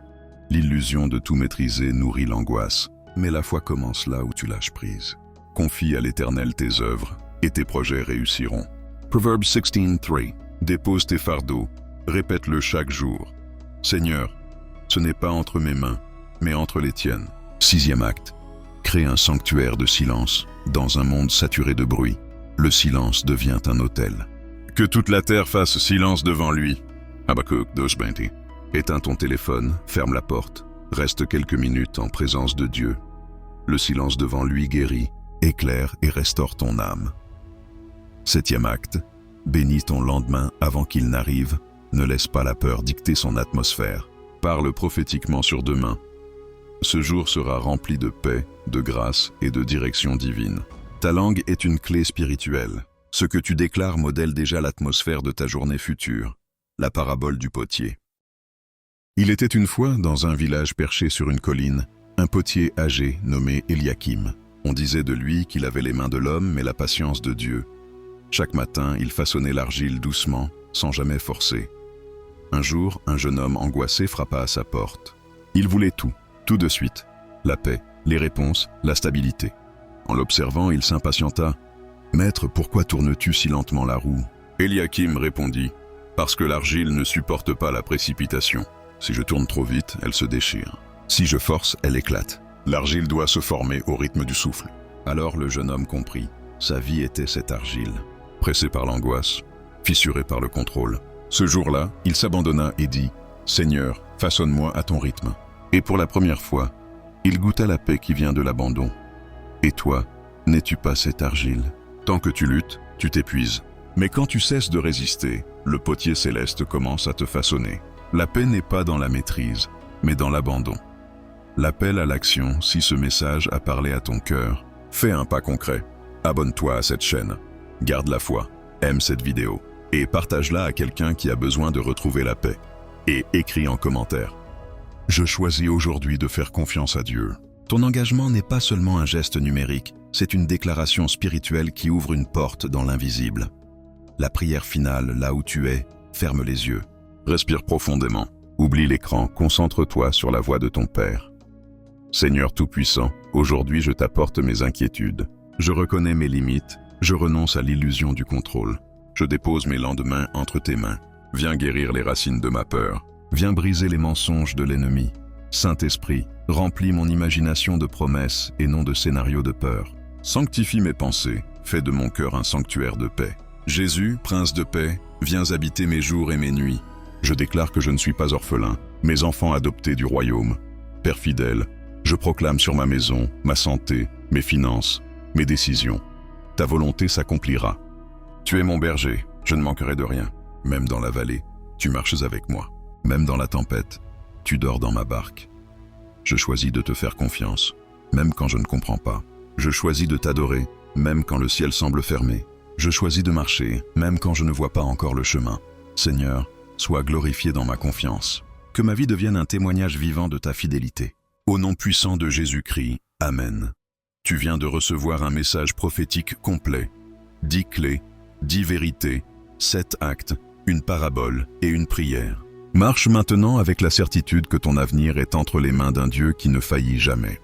Speaker 1: L'illusion de tout maîtriser nourrit l'angoisse, mais la foi commence là où tu lâches prise. Confie à l'Éternel tes œuvres et tes projets réussiront. Proverbs 16:3. Dépose tes fardeaux, répète-le chaque jour. Seigneur, ce n'est pas entre mes mains, mais entre les tiennes. Sixième acte. Crée un sanctuaire de silence. Dans un monde saturé de bruit, le silence devient un autel. Que toute la terre fasse silence devant lui. Habakkuk 2:20. Éteins ton téléphone, ferme la porte, reste quelques minutes en présence de Dieu. Le silence devant lui guérit, éclaire et restaure ton âme. Septième acte. Bénis ton lendemain avant qu'il n'arrive. Ne laisse pas la peur dicter son atmosphère. Parle prophétiquement sur demain. Ce jour sera rempli de paix, de grâce et de direction divine. Ta langue est une clé spirituelle. Ce que tu déclares modèle déjà l'atmosphère de ta journée future. La parabole du potier. Il était une fois, dans un village perché sur une colline, un potier âgé nommé Eliakim. On disait de lui qu'il avait les mains de l'homme mais la patience de Dieu. Chaque matin, il façonnait l'argile doucement, sans jamais forcer. Un jour, un jeune homme angoissé frappa à sa porte. Il voulait tout de suite. La paix, les réponses, la stabilité. En l'observant, il s'impatienta. « Maître, pourquoi tournes-tu si lentement la roue ?» Eliakim répondit. « Parce que l'argile ne supporte pas la précipitation. Si je tourne trop vite, elle se déchire. Si je force, elle éclate. L'argile doit se former au rythme du souffle. » Alors le jeune homme comprit. Sa vie était cette argile. Pressé par l'angoisse, fissuré par le contrôle. Ce jour-là, il s'abandonna et dit « Seigneur, façonne-moi à ton rythme. » Et pour la première fois, il goûta la paix qui vient de l'abandon. Et toi, n'es-tu pas cette argile? Tant que tu luttes, tu t'épuises. Mais quand tu cesses de résister, le potier céleste commence à te façonner. La paix n'est pas dans la maîtrise, mais dans l'abandon. L'appel à l'action, si ce message a parlé à ton cœur, fais un pas concret. Abonne-toi à cette chaîne. Garde la foi, aime cette vidéo et partage-la à quelqu'un qui a besoin de retrouver la paix. Et écris en commentaire. Je choisis aujourd'hui de faire confiance à Dieu. Ton engagement n'est pas seulement un geste numérique, c'est une déclaration spirituelle qui ouvre une porte dans l'invisible. La prière finale, là où tu es, ferme les yeux. Respire profondément. Oublie l'écran, concentre-toi sur la voix de ton Père. Seigneur Tout-Puissant, aujourd'hui je t'apporte mes inquiétudes. Je reconnais mes limites, je renonce à l'illusion du contrôle. Je dépose mes lendemains entre tes mains. Viens guérir les racines de ma peur. Viens briser les mensonges de l'ennemi. Saint-Esprit, remplis mon imagination de promesses et non de scénarios de peur. Sanctifie mes pensées, fais de mon cœur un sanctuaire de paix. Jésus, Prince de paix, viens habiter mes jours et mes nuits. Je déclare que je ne suis pas orphelin, mes enfants adoptés du royaume. Père fidèle, je proclame sur ma maison, ma santé, mes finances, mes décisions. Ta volonté s'accomplira. Tu es mon berger, je ne manquerai de rien. Même dans la vallée, tu marches avec moi. Même dans la tempête, tu dors dans ma barque. Je choisis de te faire confiance, même quand je ne comprends pas. Je choisis de t'adorer, même quand le ciel semble fermé. Je choisis de marcher, même quand je ne vois pas encore le chemin. Seigneur, sois glorifié dans ma confiance. Que ma vie devienne un témoignage vivant de ta fidélité. Au nom puissant de Jésus-Christ, Amen. Tu viens de recevoir un message prophétique complet. 10 clés, 10 vérités, 7 actes, une parabole et une prière. Marche maintenant avec la certitude que ton avenir est entre les mains d'un Dieu qui ne faillit jamais.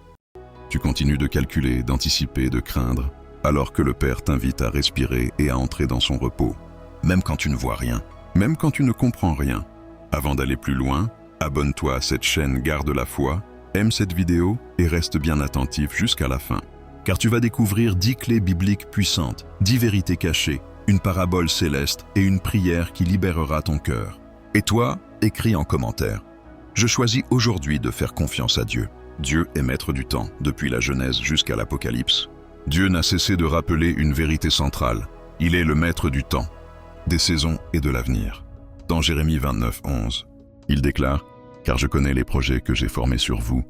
Speaker 1: Tu continues de calculer, d'anticiper, de craindre, alors que le Père t'invite à respirer et à entrer dans son repos. Même quand tu ne vois rien, même quand tu ne comprends rien. Avant d'aller plus loin, abonne-toi à cette chaîne Garde la foi, aime cette vidéo et reste bien attentif jusqu'à la fin. Car tu vas découvrir 10 clés bibliques puissantes, 10 vérités cachées, une parabole céleste et une prière qui libérera ton cœur. Et toi, écris en commentaire. Je choisis aujourd'hui de faire confiance à Dieu. Dieu est maître du temps, depuis la Genèse jusqu'à l'Apocalypse. Dieu n'a cessé de rappeler une vérité centrale. Il est le maître du temps, des saisons et de l'avenir. Dans Jérémie 29, 11, il déclare « Car je connais les projets que j'ai formés sur vous,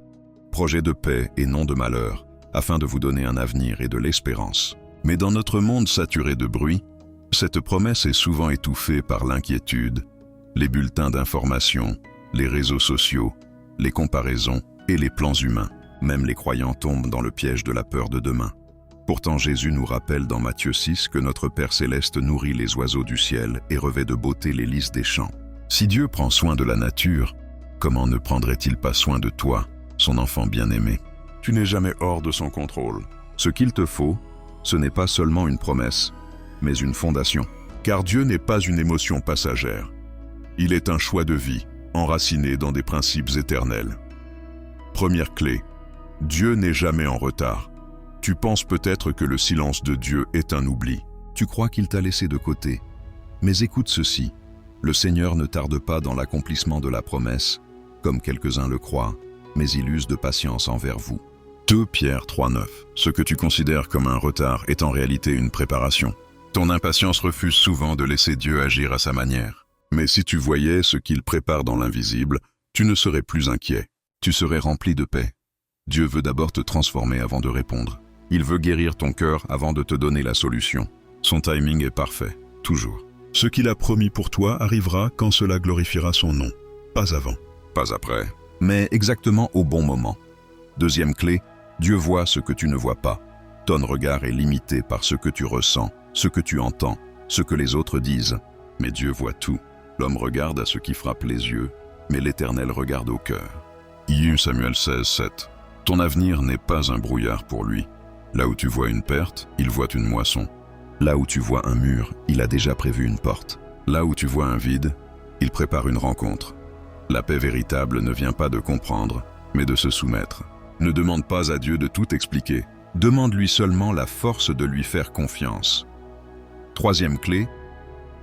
Speaker 1: projets de paix et non de malheur, afin de vous donner un avenir et de l'espérance. » Mais dans notre monde saturé de bruit, cette promesse est souvent étouffée par l'inquiétude, les bulletins d'information, les réseaux sociaux, les comparaisons et les plans humains. Même les croyants tombent dans le piège de la peur de demain. Pourtant Jésus nous rappelle dans Matthieu 6 que notre Père céleste nourrit les oiseaux du ciel et revêt de beauté les lys des champs. Si Dieu prend soin de la nature, comment ne prendrait-il pas soin de toi, son enfant bien-aimé? Tu n'es jamais hors de son contrôle. Ce qu'il te faut, ce n'est pas seulement une promesse, mais une fondation. Car Dieu n'est pas une émotion passagère. Il est un choix de vie, enraciné dans des principes éternels. Première clé, Dieu n'est jamais en retard. Tu penses peut-être que le silence de Dieu est un oubli. Tu crois qu'il t'a laissé de côté. Mais écoute ceci, le Seigneur ne tarde pas dans l'accomplissement de la promesse, comme quelques-uns le croient, mais il use de patience envers vous. 2 Pierre 3,9. Ce que tu considères comme un retard est en réalité une préparation. Ton impatience refuse souvent de laisser Dieu agir à sa manière. Mais si tu voyais ce qu'il prépare dans l'invisible, tu ne serais plus inquiet. Tu serais rempli de paix. Dieu veut d'abord te transformer avant de répondre. Il veut guérir ton cœur avant de te donner la solution. Son timing est parfait, toujours. Ce qu'il a promis pour toi arrivera quand cela glorifiera son nom. Pas avant, pas après, mais exactement au bon moment. Deuxième clé, Dieu voit ce que tu ne vois pas. Ton regard est limité par ce que tu ressens, ce que tu entends, ce que les autres disent. Mais Dieu voit tout. L'homme regarde à ce qui frappe les yeux, mais l'Éternel regarde au cœur. 1 Samuel 16, 7. Ton avenir n'est pas un brouillard pour lui. Là où tu vois une perte, il voit une moisson. Là où tu vois un mur, il a déjà prévu une porte. Là où tu vois un vide, il prépare une rencontre. La paix véritable ne vient pas de comprendre, mais de se soumettre. Ne demande pas à Dieu de tout expliquer. Demande-lui seulement la force de lui faire confiance. Troisième clé,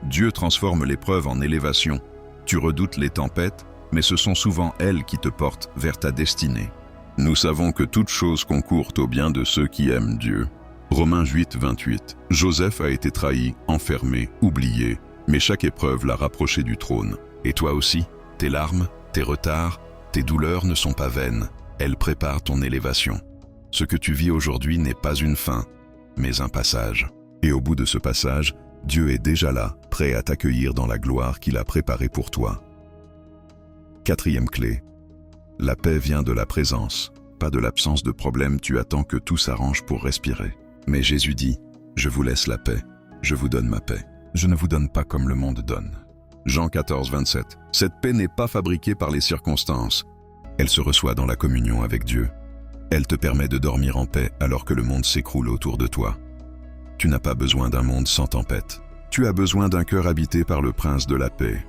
Speaker 1: Dieu transforme l'épreuve en élévation. Tu redoutes les tempêtes, mais ce sont souvent elles qui te portent vers ta destinée. Nous savons que toute chose concourt au bien de ceux qui aiment Dieu. Romains 8, 28. Joseph a été trahi, enfermé, oublié, mais chaque épreuve l'a rapproché du trône. Et toi aussi, tes larmes, tes retards, tes douleurs ne sont pas vaines. Elles préparent ton élévation. Ce que tu vis aujourd'hui n'est pas une fin, mais un passage. Et au bout de ce passage, Dieu est déjà là, prêt à t'accueillir dans la gloire qu'il a préparée pour toi. Quatrième clé. La paix vient de la présence, pas de l'absence de problème. Tu attends que tout s'arrange pour respirer. Mais Jésus dit, « Je vous laisse la paix, je vous donne ma paix. Je ne vous donne pas comme le monde donne. » Jean 14, 27. Cette paix n'est pas fabriquée par les circonstances. Elle se reçoit dans la communion avec Dieu. Elle te permet de dormir en paix alors que le monde s'écroule autour de toi. Tu n'as pas besoin d'un monde sans tempête. Tu as besoin d'un cœur habité par le prince de la paix.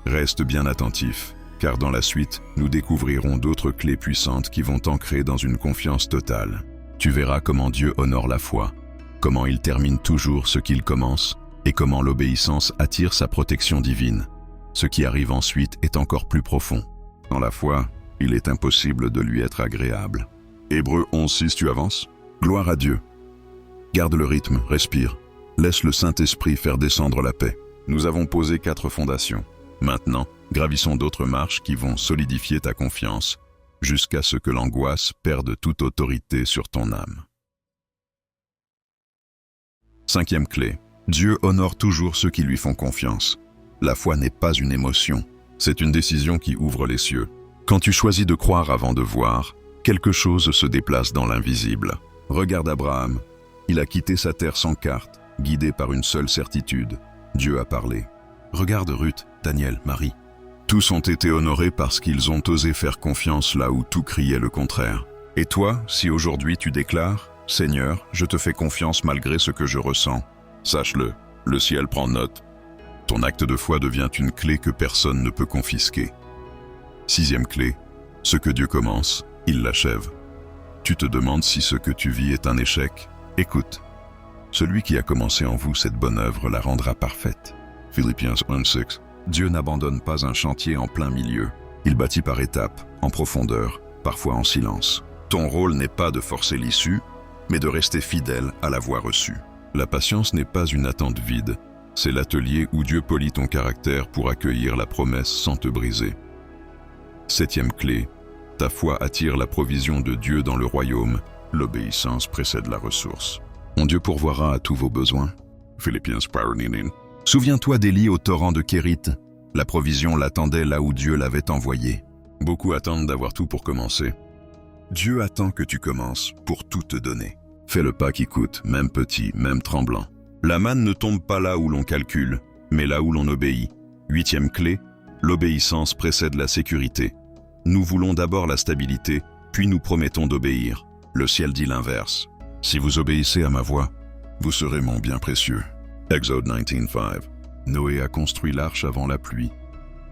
Speaker 1: Reste bien attentif, car dans la suite, nous découvrirons d'autres clés puissantes qui vont t'ancrer dans une confiance totale. Tu verras comment Dieu honore la foi, comment il termine toujours ce qu'il commence, et comment l'obéissance attire sa protection divine. Ce qui arrive ensuite est encore plus profond. Dans la foi, il est impossible de lui être agréable. Hébreux 11:6, tu avances? Gloire à Dieu. Garde le rythme, respire. Laisse le Saint-Esprit faire descendre la paix. Nous avons posé 4 fondations. Maintenant, gravissons d'autres marches qui vont solidifier ta confiance, jusqu'à ce que l'angoisse perde toute autorité sur ton âme. 5e clé. Dieu honore toujours ceux qui lui font confiance. La foi n'est pas une émotion, c'est une décision qui ouvre les cieux. Quand tu choisis de croire avant de voir, quelque chose se déplace dans l'invisible. Regarde Abraham. Il a quitté sa terre sans carte, guidé par une seule certitude. Dieu a parlé. Regarde Ruth, Daniel, Marie. Tous ont été honorés parce qu'ils ont osé faire confiance là où tout criait le contraire. Et toi, si aujourd'hui tu déclares « Seigneur, je te fais confiance malgré ce que je ressens », sache-le, le ciel prend note. Ton acte de foi devient une clé que personne ne peut confisquer. 6e clé, ce que Dieu commence, il l'achève. Tu te demandes si ce que tu vis est un échec? Écoute, celui qui a commencé en vous cette bonne œuvre la rendra parfaite. Philippiens 1:6. Dieu n'abandonne pas un chantier en plein milieu. Il bâtit par étapes, en profondeur, parfois en silence. Ton rôle n'est pas de forcer l'issue, mais de rester fidèle à la voie reçue. La patience n'est pas une attente vide, c'est l'atelier où Dieu polit ton caractère pour accueillir la promesse sans te briser. 7e clé, ta foi attire la provision de Dieu dans le royaume, l'obéissance précède la ressource. Mon Dieu pourvoira à tous vos besoins. Philippiens 4:9. Souviens-toi d'Élie au torrent de Kérit. La provision l'attendait là où Dieu l'avait envoyé. Beaucoup attendent d'avoir tout pour commencer. Dieu attend que tu commences pour tout te donner. Fais le pas qui coûte, même petit, même tremblant. La manne ne tombe pas là où l'on calcule, mais là où l'on obéit. 8e clé, l'obéissance précède la sécurité. Nous voulons d'abord la stabilité, puis nous promettons d'obéir. Le ciel dit l'inverse. Si vous obéissez à ma voix, vous serez mon bien précieux. Exode 19:5. Noé a construit l'arche avant la pluie.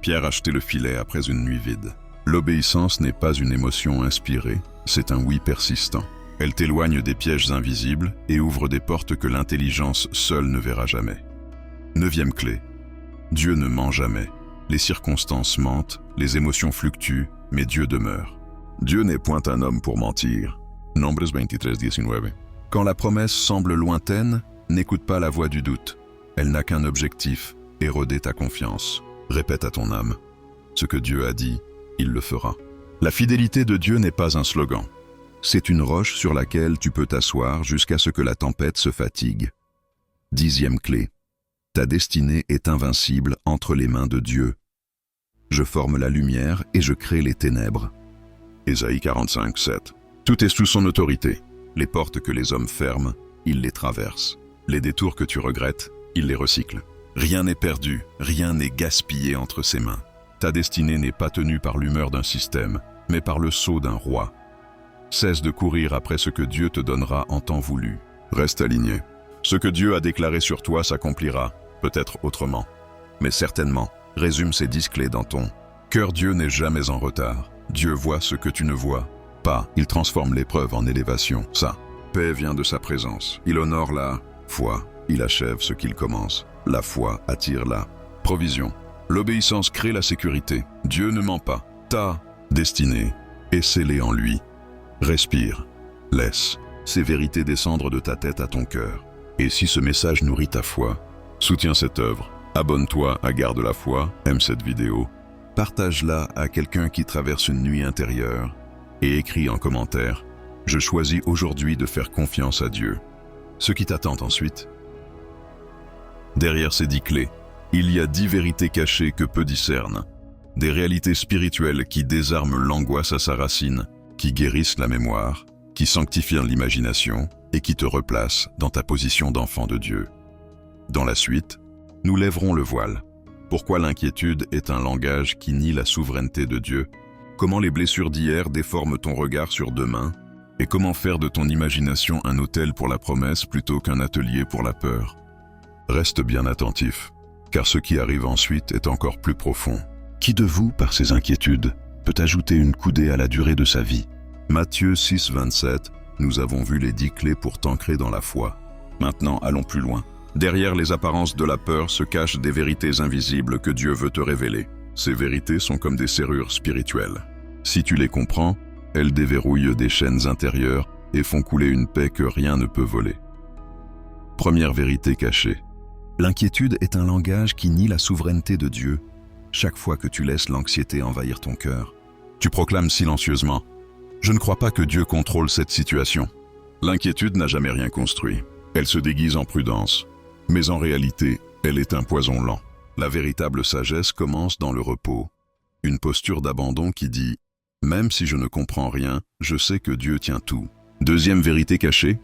Speaker 1: Pierre a acheté le filet après une nuit vide. L'obéissance n'est pas une émotion inspirée, c'est un oui persistant. Elle t'éloigne des pièges invisibles et ouvre des portes que l'intelligence seule ne verra jamais. 9e clé. Dieu ne ment jamais. Les circonstances mentent, les émotions fluctuent, mais Dieu demeure. Dieu n'est point un homme pour mentir. Nombres 23:19. Quand la promesse semble lointaine, n'écoute pas la voix du doute. Elle n'a qu'un objectif, éroder ta confiance. Répète à ton âme. Ce que Dieu a dit, il le fera. La fidélité de Dieu n'est pas un slogan. C'est une roche sur laquelle tu peux t'asseoir jusqu'à ce que la tempête se fatigue. 10e clé. Ta destinée est invincible entre les mains de Dieu. Je forme la lumière et je crée les ténèbres. Ésaïe 45:7. Tout est sous son autorité. Les portes que les hommes ferment, il les traverse. Les détours que tu regrettes, il les recycle. Rien n'est perdu, rien n'est gaspillé entre ses mains. Ta destinée n'est pas tenue par l'humeur d'un système, mais par le sceau d'un roi. Cesse de courir après ce que Dieu te donnera en temps voulu. Reste aligné. Ce que Dieu a déclaré sur toi s'accomplira, peut-être autrement. Mais certainement, résume ces 10 clés dans ton cœur. Dieu n'est jamais en retard. Dieu voit ce que tu ne vois pas. Il transforme l'épreuve en élévation. Sa paix vient de sa présence. Il honore la foi. Il achève ce qu'il commence. La foi attire la provision. L'obéissance crée la sécurité. Dieu ne ment pas. Ta destinée est scellée en lui. Respire. Laisse ces vérités descendre de ta tête à ton cœur. Et si ce message nourrit ta foi, soutiens cette œuvre. Abonne-toi à Garde la foi, aime cette vidéo, partage-la à quelqu'un qui traverse une nuit intérieure et écris en commentaire « Je choisis aujourd'hui de faire confiance à Dieu ». Ce qui t'attend ensuite. Derrière ces 10 clés, il y a 10 vérités cachées que peu discernent. Des réalités spirituelles qui désarment l'angoisse à sa racine, qui guérissent la mémoire, qui sanctifient l'imagination et qui te replacent dans ta position d'enfant de Dieu. Dans la suite, nous lèverons le voile. Pourquoi l'inquiétude est un langage qui nie la souveraineté de Dieu? Comment les blessures d'hier déforment ton regard sur demain? Et comment faire de ton imagination un autel pour la promesse plutôt qu'un atelier pour la peur? Reste bien attentif, car ce qui arrive ensuite est encore plus profond. Qui de vous, par ses inquiétudes, peut ajouter une coudée à la durée de sa vie? Matthieu 6, 27, nous avons vu les 10 clés pour t'ancrer dans la foi. Maintenant, allons plus loin. Derrière les apparences de la peur se cachent des vérités invisibles que Dieu veut te révéler. Ces vérités sont comme des serrures spirituelles. Si tu les comprends, elles déverrouillent des chaînes intérieures et font couler une paix que rien ne peut voler. Première vérité cachée. L'inquiétude est un langage qui nie la souveraineté de Dieu. Chaque fois que tu laisses l'anxiété envahir ton cœur, tu proclames silencieusement « Je ne crois pas que Dieu contrôle cette situation ». L'inquiétude n'a jamais rien construit. Elle se déguise en prudence. Mais en réalité, elle est un poison lent. La véritable sagesse commence dans le repos. Une posture d'abandon qui dit « Même si je ne comprends rien, je sais que Dieu tient tout ». Deuxième vérité cachée.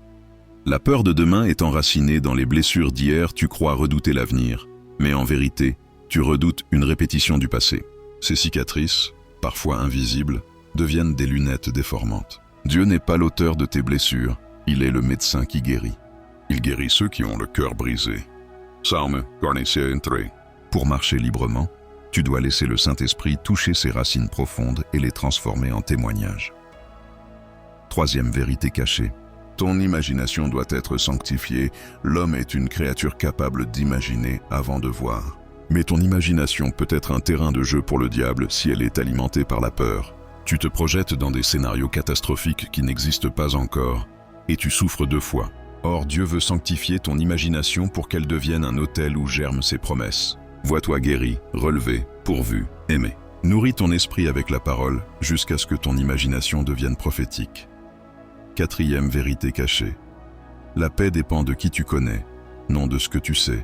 Speaker 1: La peur de demain est enracinée dans les blessures d'hier, tu crois redouter l'avenir. Mais en vérité, tu redoutes une répétition du passé. Ces cicatrices, parfois invisibles, deviennent des lunettes déformantes. Dieu n'est pas l'auteur de tes blessures, il est le médecin qui guérit. Il guérit ceux qui ont le cœur brisé. Psaume 45:3. Pour marcher librement, tu dois laisser le Saint-Esprit toucher ses racines profondes et les transformer en témoignages. Troisième vérité cachée. Ton imagination doit être sanctifiée. L'homme est une créature capable d'imaginer avant de voir. Mais ton imagination peut être un terrain de jeu pour le diable si elle est alimentée par la peur. Tu te projettes dans des scénarios catastrophiques qui n'existent pas encore, et tu souffres 2 fois. Or, Dieu veut sanctifier ton imagination pour qu'elle devienne un autel où germent ses promesses. Vois-toi guéri, relevé, pourvu, aimé. Nourris ton esprit avec la parole jusqu'à ce que ton imagination devienne prophétique. Quatrième vérité cachée. La paix dépend de qui tu connais, non de ce que tu sais.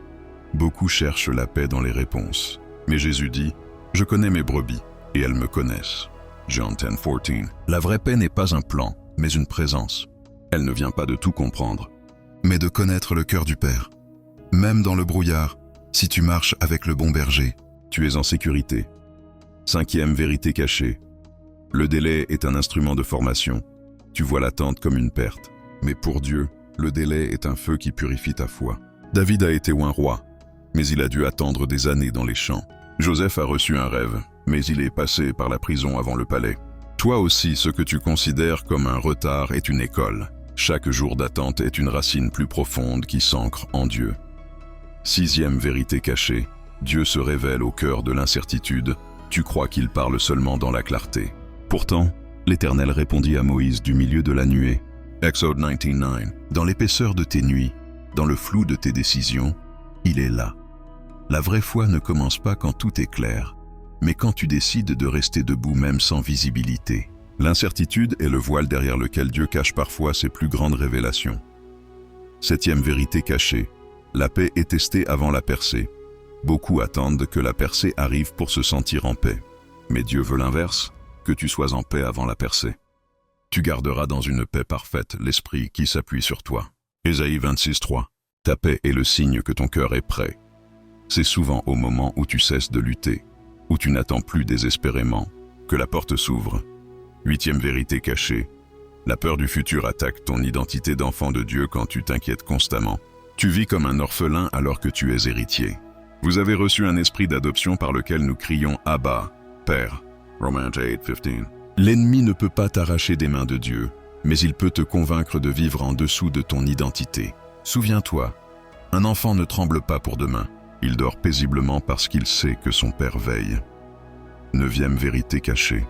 Speaker 1: Beaucoup cherchent la paix dans les réponses. Mais Jésus dit « Je connais mes brebis, et elles me connaissent ». John 10:14. La vraie paix n'est pas un plan, mais une présence. Elle ne vient pas de tout comprendre, mais de connaître le cœur du Père. Même dans le brouillard, si tu marches avec le bon berger, tu es en sécurité. Cinquième vérité cachée. Le délai est un instrument de formation. Tu vois l'attente comme une perte. Mais pour Dieu, le délai est un feu qui purifie ta foi. David a été un roi, mais il a dû attendre des années dans les champs. Joseph a reçu un rêve, mais il est passé par la prison avant le palais. Toi aussi, ce que tu considères comme un retard est une école. Chaque jour d'attente est une racine plus profonde qui s'ancre en Dieu. Sixième vérité cachée. Dieu se révèle au cœur de l'incertitude. Tu crois qu'il parle seulement dans la clarté. Pourtant, l'Éternel répondit à Moïse du milieu de la nuée. Exode 19:9. Dans l'épaisseur de tes nuits, dans le flou de tes décisions, il est là. La vraie foi ne commence pas quand tout est clair, mais quand tu décides de rester debout même sans visibilité. L'incertitude est le voile derrière lequel Dieu cache parfois ses plus grandes révélations. Septième vérité cachée. La paix est testée avant la percée. Beaucoup attendent que la percée arrive pour se sentir en paix. Mais Dieu veut l'inverse, que tu sois en paix avant la percée. Tu garderas dans une paix parfaite l'esprit qui s'appuie sur toi. Ésaïe 26:3. Ta paix est le signe que ton cœur est prêt. C'est souvent au moment où tu cesses de lutter, où tu n'attends plus désespérément, que la porte s'ouvre. Huitième vérité cachée. La peur du futur attaque ton identité d'enfant de Dieu quand tu t'inquiètes constamment. Tu vis comme un orphelin alors que tu es héritier. Vous avez reçu un esprit d'adoption par lequel nous crions « Abba, Père ». Romains 8:15. L'ennemi ne peut pas t'arracher des mains de Dieu, mais il peut te convaincre de vivre en dessous de ton identité. Souviens-toi, un enfant ne tremble pas pour demain. Il dort paisiblement parce qu'il sait que son Père veille. Neuvième vérité cachée.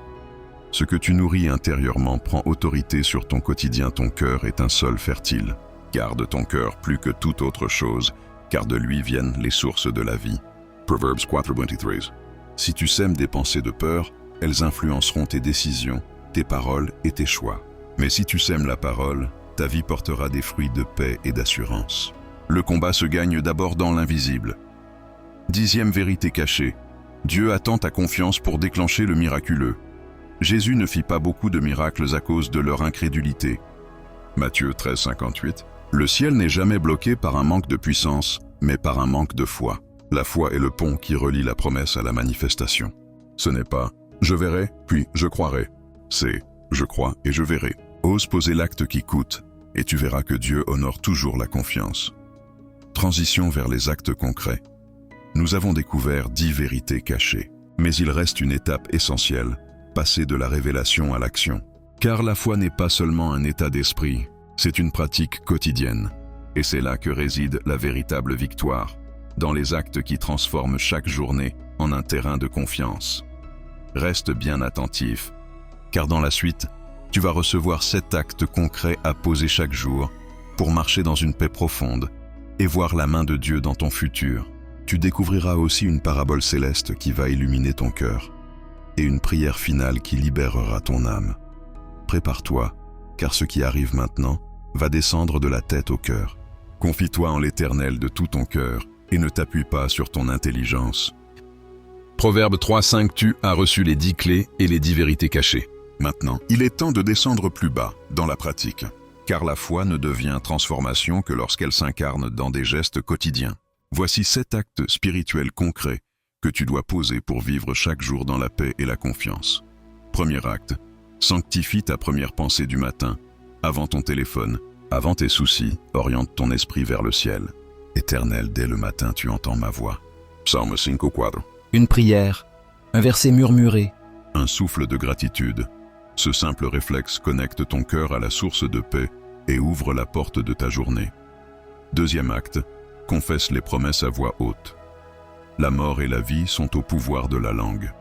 Speaker 1: Ce que tu nourris intérieurement prend autorité sur ton quotidien. Ton cœur est un sol fertile. Garde ton cœur plus que toute autre chose, car de lui viennent les sources de la vie. Proverbes 4:23. Si tu sèmes des pensées de peur, elles influenceront tes décisions, tes paroles et tes choix. Mais si tu sèmes la parole, ta vie portera des fruits de paix et d'assurance. Le combat se gagne d'abord dans l'invisible. Dixième vérité cachée. Dieu attend ta confiance pour déclencher le miraculeux. Jésus ne fit pas beaucoup de miracles à cause de leur incrédulité. Matthieu 13:58. Le ciel n'est jamais bloqué par un manque de puissance, mais par un manque de foi. La foi est le pont qui relie la promesse à la manifestation. Ce n'est pas « je verrai, puis je croirai ». C'est « je crois et je verrai ». Ose poser l'acte qui coûte, et tu verras que Dieu honore toujours la confiance. Transition vers les actes concrets. Nous avons découvert 10 vérités cachées, mais il reste une étape essentielle, passer de la révélation à l'action. Car la foi n'est pas seulement un état d'esprit, c'est une pratique quotidienne. Et c'est là que réside la véritable victoire, dans les actes qui transforment chaque journée en un terrain de confiance. Reste bien attentif, car dans la suite, tu vas recevoir 7 actes concrets à poser chaque jour pour marcher dans une paix profonde et voir la main de Dieu dans ton futur. Tu découvriras aussi une parabole céleste qui va illuminer ton cœur et une prière finale qui libérera ton âme. Prépare-toi, car ce qui arrive maintenant va descendre de la tête au cœur. Confie-toi en l'Éternel de tout ton cœur et ne t'appuie pas sur ton intelligence. Proverbe 3:5. Tu as reçu les 10 clés et les 10 vérités cachées. Maintenant, il est temps de descendre plus bas dans la pratique, car la foi ne devient transformation que lorsqu'elle s'incarne dans des gestes quotidiens. Voici 7 actes spirituels concrets que tu dois poser pour vivre chaque jour dans la paix et la confiance. Premier acte, sanctifie ta première pensée du matin, avant ton téléphone, avant tes soucis, oriente ton esprit vers le ciel. Éternel, dès le matin tu entends ma voix. Psaume 5:4.
Speaker 2: Une prière, un verset murmuré,
Speaker 1: Un souffle de gratitude. Ce simple réflexe connecte ton cœur à la source de paix et ouvre la porte de ta journée. Deuxième acte, confesse les promesses à voix haute. La mort et la vie sont au pouvoir de la langue.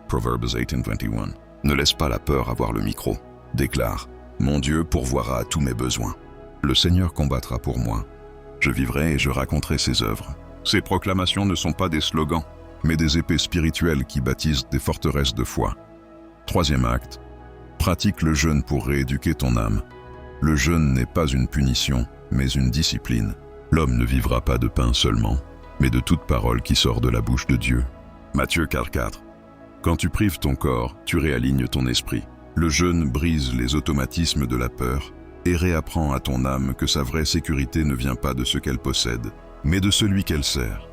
Speaker 1: Proverbs 18:21. Ne laisse pas la peur avoir le micro. Déclare, mon Dieu pourvoira à tous mes besoins. Le Seigneur combattra pour moi. Je vivrai et je raconterai ses œuvres. Ces proclamations ne sont pas des slogans, mais des épées spirituelles qui bâtissent des forteresses de foi. Troisième acte, pratique le jeûne pour rééduquer ton âme. Le jeûne n'est pas une punition, mais une discipline. L'homme ne vivra pas de pain seulement, mais de toute parole qui sort de la bouche de Dieu. Matthieu 4:4. Quand tu prives ton corps, tu réalignes ton esprit. Le jeûne brise les automatismes de la peur et réapprend à ton âme que sa vraie sécurité ne vient pas de ce qu'elle possède, mais de celui qu'elle sert.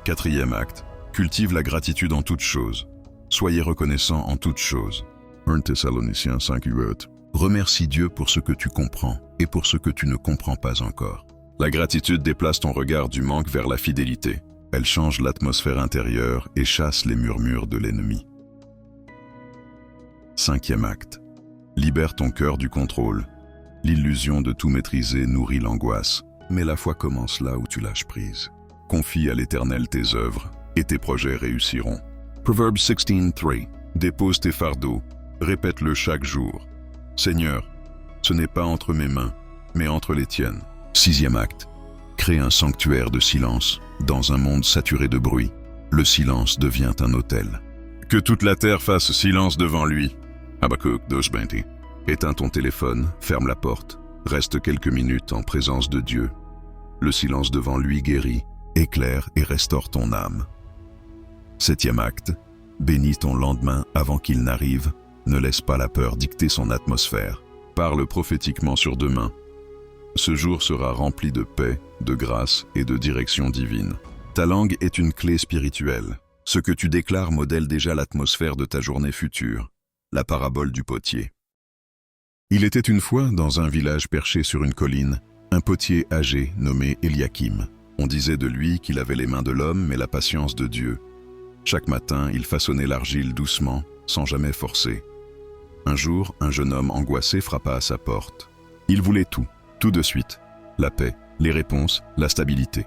Speaker 1: Quatrième acte, cultive la gratitude en toutes choses. Soyez reconnaissants en toutes choses. 1 Thessaloniciens 5:8. Remercie Dieu pour ce que tu comprends et pour ce que tu ne comprends pas encore. La gratitude déplace ton regard du manque vers la fidélité. Elle change l'atmosphère intérieure et chasse les murmures de l'ennemi. Cinquième acte. Libère ton cœur du contrôle. L'illusion de tout maîtriser nourrit l'angoisse, mais la foi commence là où tu lâches prise. Confie à l'Éternel tes œuvres et tes projets réussiront. Proverbs 16:3. Dépose tes fardeaux, répète-le chaque jour. Seigneur, ce n'est pas entre mes mains, mais entre les tiennes. Sixième acte. Crée un sanctuaire de silence. Dans un monde saturé de bruit, le silence devient un autel. Que toute la terre fasse silence devant lui. Habakkuk 2:20. Éteins ton téléphone, ferme la porte, reste quelques minutes en présence de Dieu. Le silence devant lui guérit, éclaire et restaure ton âme. Septième acte. Bénis ton lendemain avant qu'il n'arrive. Ne laisse pas la peur dicter son atmosphère. Parle prophétiquement sur demain. Ce jour sera rempli de paix, de grâce et de direction divine. Ta langue est une clé spirituelle. Ce que tu déclares modèle déjà l'atmosphère de ta journée future. La parabole du potier. Il était une fois, dans un village perché sur une colline, un potier âgé nommé Eliakim. On disait de lui qu'il avait les mains de l'homme mais la patience de Dieu. Chaque matin, il façonnait l'argile doucement, sans jamais forcer. Un jour, un jeune homme angoissé frappa à sa porte. Il voulait tout de suite. La paix, les réponses, la stabilité.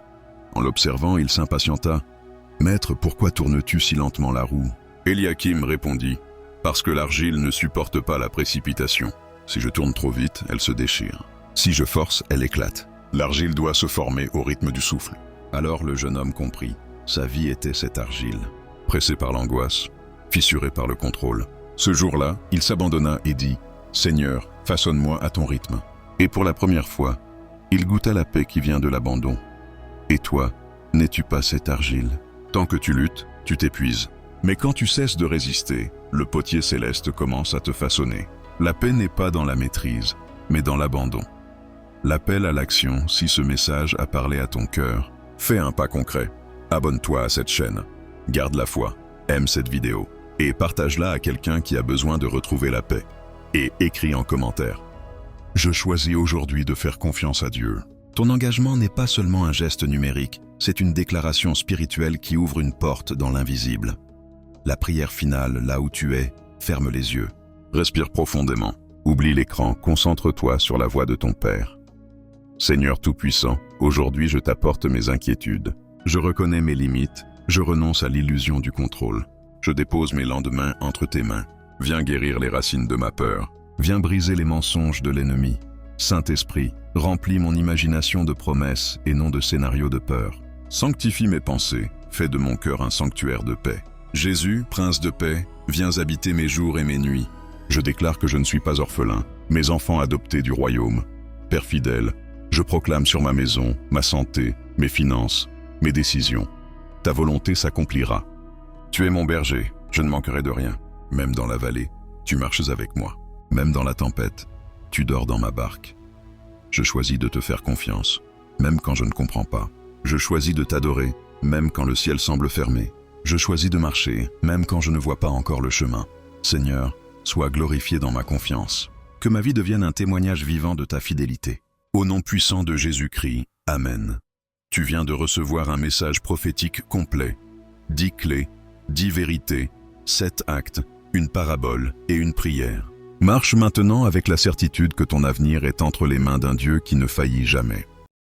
Speaker 1: En l'observant, il s'impatienta. « Maître, pourquoi tournes-tu si lentement la roue ?» Eliakim répondit. « Parce que l'argile ne supporte pas la précipitation. Si je tourne trop vite, elle se déchire. Si je force, elle éclate. L'argile doit se former au rythme du souffle. » Alors le jeune homme comprit. Sa vie était cette argile. Pressé par l'angoisse, fissuré par le contrôle. Ce jour-là, il s'abandonna et dit « Seigneur, façonne-moi à ton rythme. » Et pour la première fois, il goûta la paix qui vient de l'abandon. Et toi, n'es-tu pas cette argile? Tant que tu luttes, tu t'épuises. Mais quand tu cesses de résister, le potier céleste commence à te façonner. La paix n'est pas dans la maîtrise, mais dans l'abandon. L'appel à l'action, si ce message a parlé à ton cœur, fais un pas concret. Abonne-toi à cette chaîne. Garde la foi. Aime cette vidéo. Et partage-la à quelqu'un qui a besoin de retrouver la paix. Et écris en commentaire. Je choisis aujourd'hui de faire confiance à Dieu. Ton engagement n'est pas seulement un geste numérique, c'est une déclaration spirituelle qui ouvre une porte dans l'invisible. La prière finale, là où tu es, ferme les yeux. Respire profondément. Oublie l'écran, concentre-toi sur la voix de ton Père. Seigneur Tout-Puissant, aujourd'hui je t'apporte mes inquiétudes. Je reconnais mes limites, je renonce à l'illusion du contrôle. Je dépose mes lendemains entre tes mains. Viens guérir les racines de ma peur. Viens briser les mensonges de l'ennemi. Saint-Esprit, remplis mon imagination de promesses et non de scénarios de peur. Sanctifie mes pensées, fais de mon cœur un sanctuaire de paix. Jésus, Prince de paix, viens habiter mes jours et mes nuits. Je déclare que je ne suis pas orphelin, mes enfants adoptés du royaume. Père fidèle, je proclame sur ma maison, ma santé, mes finances, mes décisions. Ta volonté s'accomplira. Tu es mon berger, je ne manquerai de rien. Même dans la vallée, tu marches avec moi. Même dans la tempête, tu dors dans ma barque. Je choisis de te faire confiance, même quand je ne comprends pas. Je choisis de t'adorer, même quand le ciel semble fermé. Je choisis de marcher, même quand je ne vois pas encore le chemin. Seigneur, sois glorifié dans ma confiance. Que ma vie devienne un témoignage vivant de ta fidélité. Au nom puissant de Jésus-Christ, Amen. Tu viens de recevoir un message prophétique complet. 10 clés, 10 vérités, 7 actes, une parabole et une prière. Marche maintenant avec la certitude que ton avenir est entre les mains d'un Dieu qui ne faillit jamais.